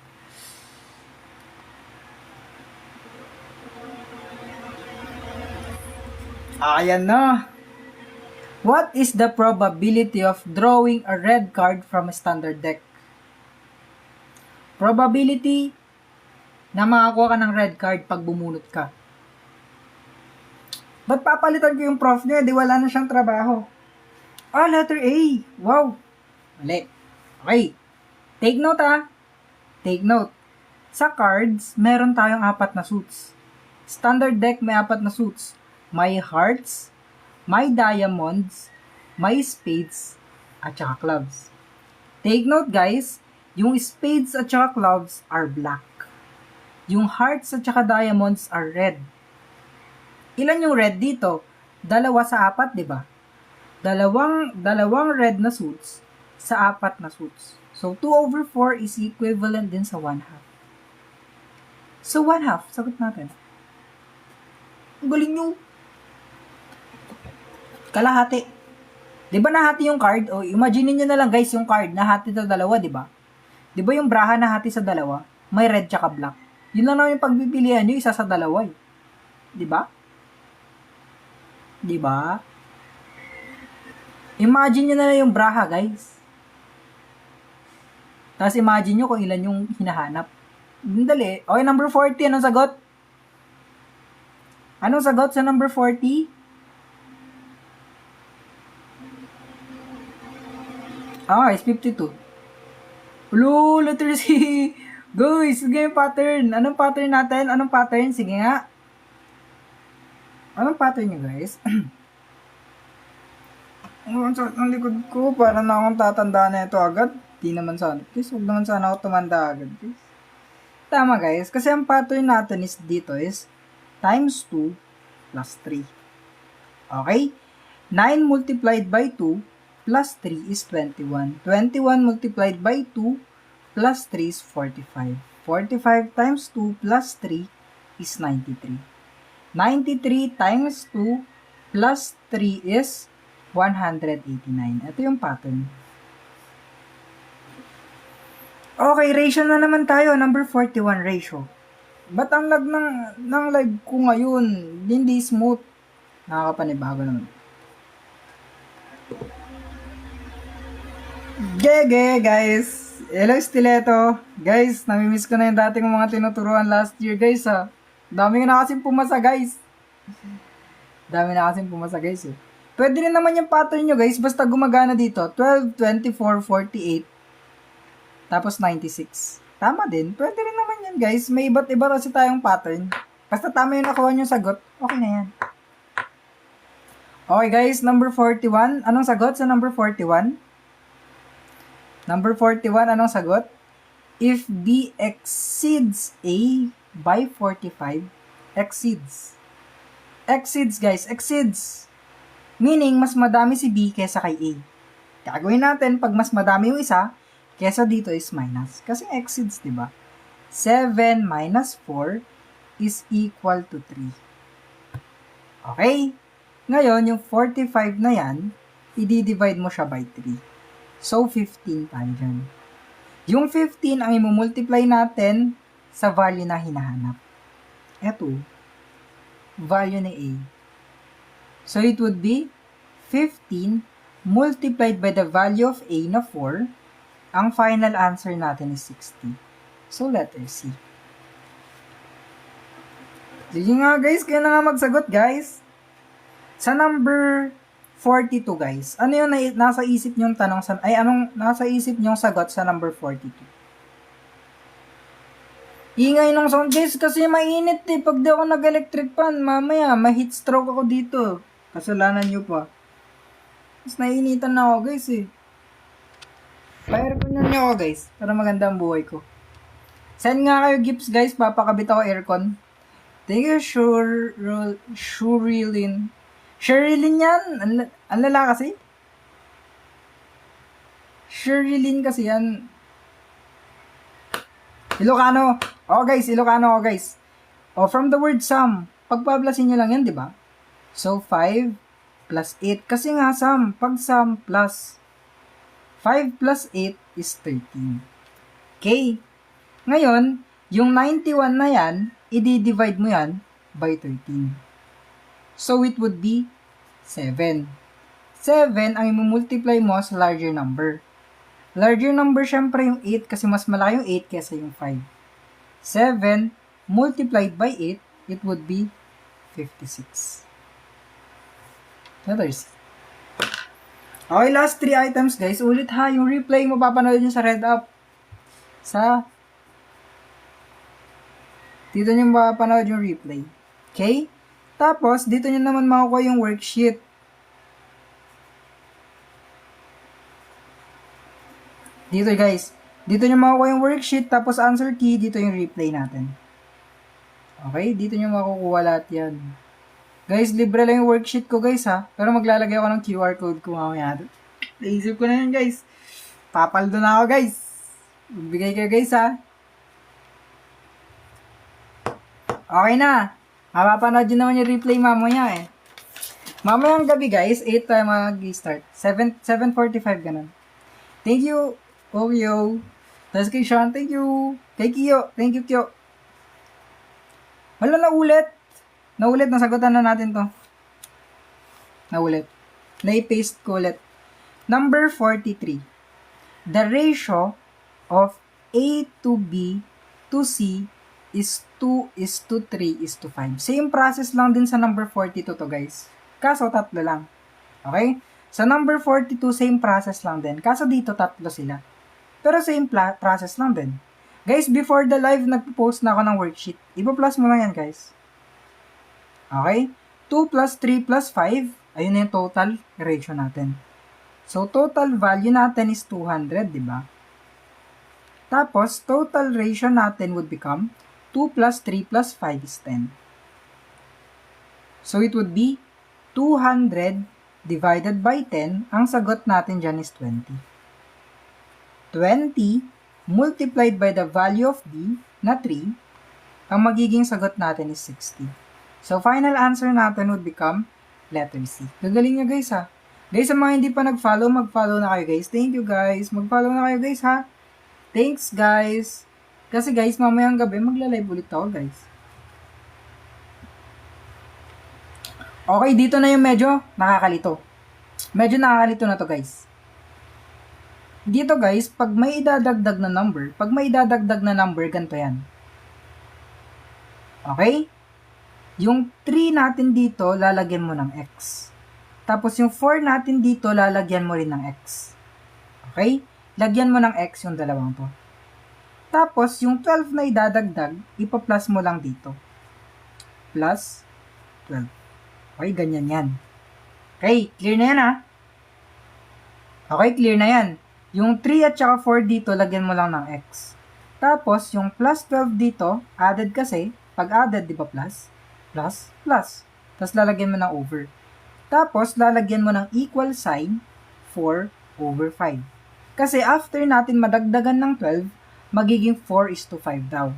Ayan na. What is the probability of drawing a red card from a standard deck? Probability na makakuha ka ng red card pag bumunot ka. Ba't papalitan ko yung prof niya? Di wala na siyang trabaho. Letter A. Wow. Mali. Okay. Take note Take note. Sa cards, meron tayong 4 na suits. Standard deck may 4 na suits. May hearts, may diamonds, may spades, at saka clubs. Take note guys, yung spades at saka clubs are black. Yung hearts at saka diamonds are red. Ilan yung red dito? 2 sa 4, di ba? Dalawang red na suits sa 4 na suits. So, 2/4 is equivalent din sa 1/2. So, 1/2, sagot natin. Ang galing nyo. Kalahati. Di ba nahati yung card? O, imagine niyo na lang guys, yung card nahati sa 2, di ba? Di ba yung braha nahati sa 2? May red tsaka black. Yun lang naman yung pagpipilian nyo, isa sa 2 eh. Di ba? Di ba? Imagine nyo na lang yung braha guys. Tapos imagine nyo kung ilan yung hinahanap. Dali. Okay, number 40. Anong sagot? Anong sagot sa number 40? Is 52. Hello, letter C. Guys, sige yung pattern. Anong pattern natin? Anong pattern? Sige nga. Anong pattern nyo, guys? Ang likod ko, para na akong tatanda na ito agad. Di naman sana. Please, huwag naman sana ako tumanda agad, guys. Tama, guys. Kasi ang pattern natin is dito is times 2 plus 3. Okay? 9 multiplied by 2 plus 3 is 21. 21 multiplied by 2 plus 3 is 45. 45 times 2 plus 3 is 93. 93 times 2 plus 3 is 189. Ito yung pattern. Okay, ratio na naman tayo. Number 41 ratio. Ba't ang lag ng live ko ngayon? Hindi smooth. Nakakapanibago naman. Gege, guys. Hello, Stiletto. Guys, namimiss ko na yung dating mga tinuturuan last year, guys, ha. Dami na kasing pumasa, guys. Eh. Pwede rin naman yung pattern nyo, guys. Basta gumagana dito. 12, 24, 48. Tapos 96. Tama din. Pwede rin naman yan, guys. May iba't iba kasi tayong pattern. Basta tama yung nakuha nyo sagot. Okay na yan. Okay, guys. Number 41. Anong sagot sa number 41? Number 41, anong sagot? If B exceeds A by 45, exceeds. Exceeds, guys. Exceeds. Meaning, mas madami si B kesa kay A. Gagawin natin, pag mas madami yung isa, kesa dito is minus. Kasi exceeds, di ba? 7 minus 4 is equal to 3. Okay? Ngayon, yung 45 na yan, i-divide mo siya by 3. So, 15 tayo dyan. Yung 15 ang i-multiply natin sa value na hinahanap. Ito, value ni A. So, it would be 15 multiplied by the value of A na 4. Ang final answer natin is 60. So, letter C. Sige nga guys, kaya na nga magsagot guys. Sa number 42 guys. Ano yung nasa isip nyong tanong sa anong nasa isip nyong sagot sa number 42? Ingay nung sound guys kasi mainit eh. Pag di ako nag-electric fan, mamaya ma-heat stroke ako dito. Kasalanan nyo pa. Mas nainitan na ako guys eh. Pa-aircon nyo ako guys para maganda ang buhay ko. Send nga kayo gifts guys, papakabit ako aircon. Thank you, Shurilin. Sherilyn yan. Ang lala kasi. Sherilyn kasi yan. Ilocano. Guys, Ilocano guys. From the word sum. Pagpablasin nyo lang yan, di ba? So, 5 plus 8. Kasi nga, sum. Pag sum plus 5 plus 8 is 13. Okay. Ngayon, yung 91 na yan, i-divide mo yan by 13. So, it would be 7. 7 ang i-multiply mo sa larger number. Larger number, syempre, yung 8 kasi mas malaki yung 8 kesa yung 5. 7 multiplied by 8, it would be 56. Others. Okay, last 3 items, guys. Ulit ha, yung replay mo papanood nyo sa Red Up. Dito nyo mapapanood yung replay. Okay? Tapos, dito nyo naman makukuha yung worksheet. Dito guys. Dito nyo makukuha yung worksheet, tapos answer key, dito yung replay natin. Okay? Dito nyo makukuha lahat yan. Guys, libre lang yung worksheet ko guys ha. Pero maglalagay ako ng QR code ko mamaya. Naisip ko na yun guys. Papaldo na ako guys. Magbigay kayo guys ha. Okay na. Mapapanood nyo naman yung replay mamaya eh. Mamayang gabi guys, 8 tayo mag-start. 7:45 ganun. Thank you, Oreo. Tapos kay Sean, thank you. Kay Kiyo, thank you Kiyo. Wala na ulit. Naulit, nasagutan na natin to. Naulit. Na-paste ko ulit. Number 43. The ratio of A to B to C is 2:3:5. Same process lang din sa number 42 to guys. Kaso tatlo lang. Okay? Sa number 42, same process lang din. Kaso dito tatlo sila. Pero same process lang din. Guys, before the live, nagpo-post na ako ng worksheet. Ipa-plus mo lang yan guys. Okay? 2 plus 3 plus 5, ayun na yung total ratio natin. So, total value natin is 200, di ba? Tapos, total ratio natin would become 2 plus 3 plus 5 is 10. So, it would be 200 divided by 10. Ang sagot natin dyan is 20. 20 multiplied by the value of B na 3, ang magiging sagot natin is 60. So, final answer natin would become letter C. Gagaling nyo guys ha. Guys, sa mga hindi pa nag-follow, mag-follow na kayo guys. Thank you guys. Mag-follow na kayo guys ha. Thanks guys. Kasi guys, mamayang gabi, magla-live ulit ako guys. Okay, dito na yung medyo nakakalito. Medyo nakakalito na to guys. Dito guys, pag may idadagdag na number, ganito yan. Okay? Yung 3 natin dito, lalagyan mo ng X. Tapos yung 4 natin dito, lalagyan mo rin ng X. Okay? Lagyan mo ng X yung dalawang to. Tapos, yung 12 na idadagdag, ipa-plus mo lang dito. Plus 12. Okay, ganyan yan. Okay, clear na yan ha? Okay, clear na yan. Yung 3 at saka 4 dito, lagyan mo lang ng X. Tapos, yung plus 12 dito, added kasi, pag added, di ba plus? Plus, plus. Tapos, lalagyan mo ng over. Tapos, lalagyan mo ng equal sign 4 over 5. Kasi, after natin madagdagan ng 12, magiging 4:5 daw.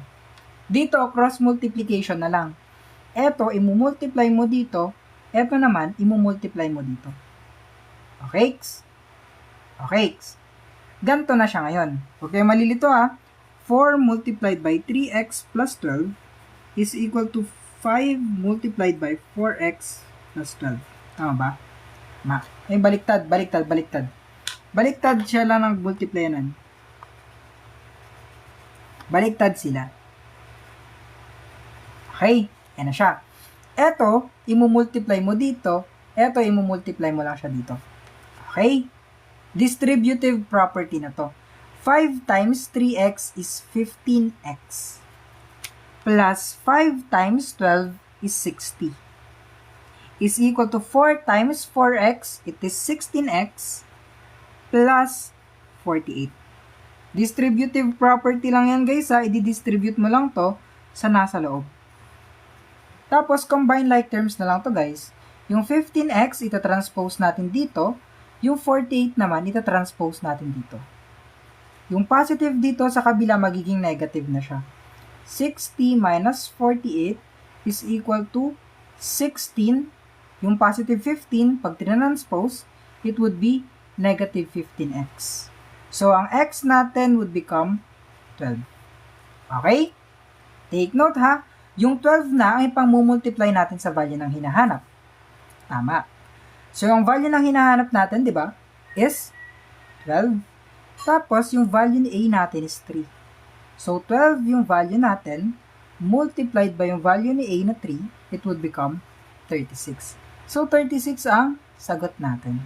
Dito, cross multiplication na lang. Eto, imumultiply mo dito. Eto naman, imumultiply mo dito. Okay? Okay. Ganto na siya ngayon. Okay, malilito ha. 4 multiplied by 3x plus 12 is equal to 5 multiplied by 4x plus 12. Tama ba? Ay, baliktad. Baliktad siya lang ng multiplyanan. Baliktad sila. Okay, yan na siya. Eto, imumultiply mo dito. Eto, imumultiply mo lang siya dito. Okay? Distributive property na to. 5 times 3x is 15x. Plus 5 times 12 is 60. Is equal to 4 times 4x, it is 16x plus 48. Distributive property lang yan guys ha. I-distribute mo lang to sa nasa loob. Tapos, combine like terms na lang to guys. Yung 15x, ita-transpose natin dito. Yung 48 naman, ita-transpose natin dito. Yung positive dito sa kabila, magiging negative na siya. 60 minus 48 is equal to 16. Yung positive 15, pag tinranspose, it would be negative 15x. So, ang x natin would become 12. Okay? Take note ha. Yung 12 na ay pang-multiply natin sa value ng hinahanap. Tama. So, yung value ng hinahanap natin, di ba, is 12. Tapos, yung value ni A natin is 3. So, 12 yung value natin, multiplied by yung value ni A na 3, it would become 36. So, 36 ang sagot natin.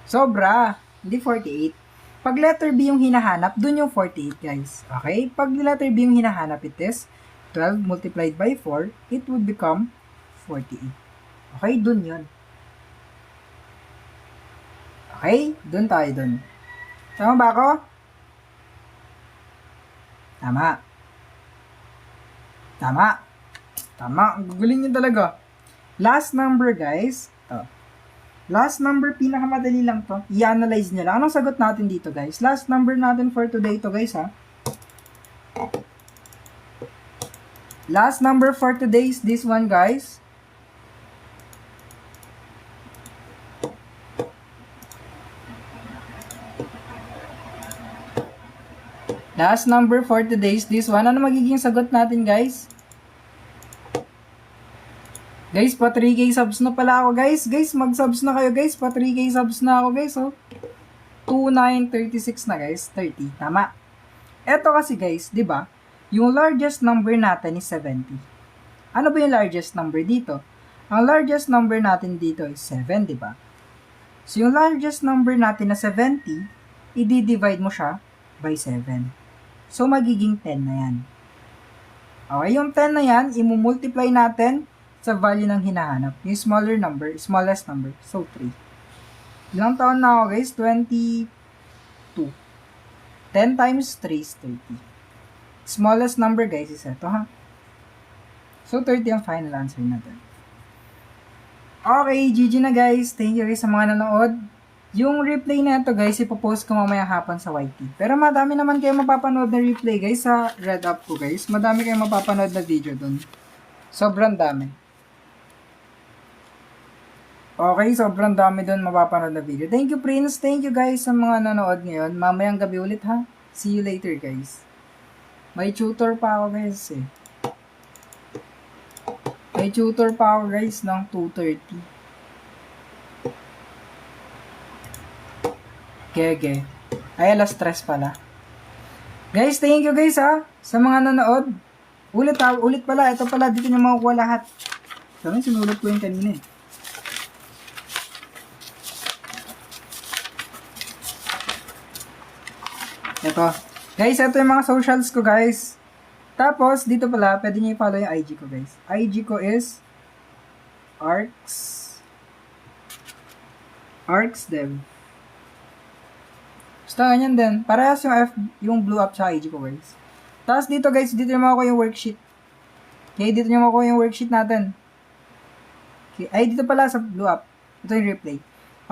Sobra, hindi 48. Pag letter B yung hinahanap, dun yung 48, guys. Okay? Pag letter B yung hinahanap, it is 12 multiplied by 4, it would become 48. Okay? Dun yun. Okay? Dun tayo dun. Tama ba ako? Tama. Tama. Tama. Ang guguling yun talaga. Last number, guys. Ito. Last number, pinakamadali lang to. I-analyze nyo lang. Anong sagot natin dito, guys? Last number natin for today to, guys, ha? Last number for today is this one, guys. Last number for today is this one. Ano magiging sagot natin, guys? Guys, pa 3K subs na pala ako, guys. Guys, mag-subs na kayo, guys. Pa 3K subs na ako, guys, oh. 2936 na, guys. 30. Tama. Eto kasi, guys, di ba? Yung largest number natin is 70. Ano ba yung largest number dito? Ang largest number natin dito is 7, di ba? So, yung largest number natin na 70, i-divide mo siya by 7. So, magiging 10 na yan. Okay, yung 10 na yan, i-multiply natin sa value ng hinahanap. Yung smaller number, smallest number. So, 3. Ilang taon na ako, guys? 22. 10 times 3 is 30. Smallest number, guys, is ito, ha? So, 30 ang final answer natin. Okay, GG na, guys. Thank you, guys, sa mga nanood. Yung replay na ito, guys, ipopost ko mamaya hapon sa YT. Pero madami naman kayo mapapanood na replay, guys, sa Red Up ko, guys. Madami kayo mapapanood na video dun. Sobrang dami. Okay, sobrang dami dun mapapanood na video. Thank you, Prince. Thank you, guys, sa mga nanood ngayon. Mamayang gabi ulit, ha? See you later, guys. May tutor pa ako, guys, eh. May tutor pa ako, guys, ng 2:30. Gege. Ay, alas 3 pala. Guys, thank you, guys, ha? Sa mga nanood. Ulit, ha? Ulit pala. Ito pala, dito nyo makukuha lahat. Sabi, sinulat ko yung kanina, eh. Ito. Guys, ito yung mga socials ko, guys. Tapos, dito pala, pwede nyo i-follow yung IG ko, guys. IG ko is ArcsDev. Basta ganyan din. Parehas yung blue up sa IG ko, guys. Tapos dito, guys, dito nyo makukuha yung worksheet. Okay, dito nyo makukuha yung worksheet natin. Okay, ay, dito pala sa blue up. Ito yung replay.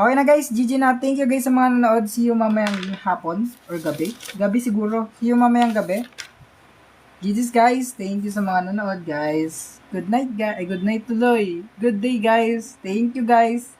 Okay na, guys. GG na. Thank you, guys, sa mga nanood. See you mamayang hapon or gabi. Gabi siguro. See you mamayang gabi. GG's, guys. Thank you sa mga nanood, guys. Good night, guys. Good night tuloy. Good day, guys. Thank you, guys.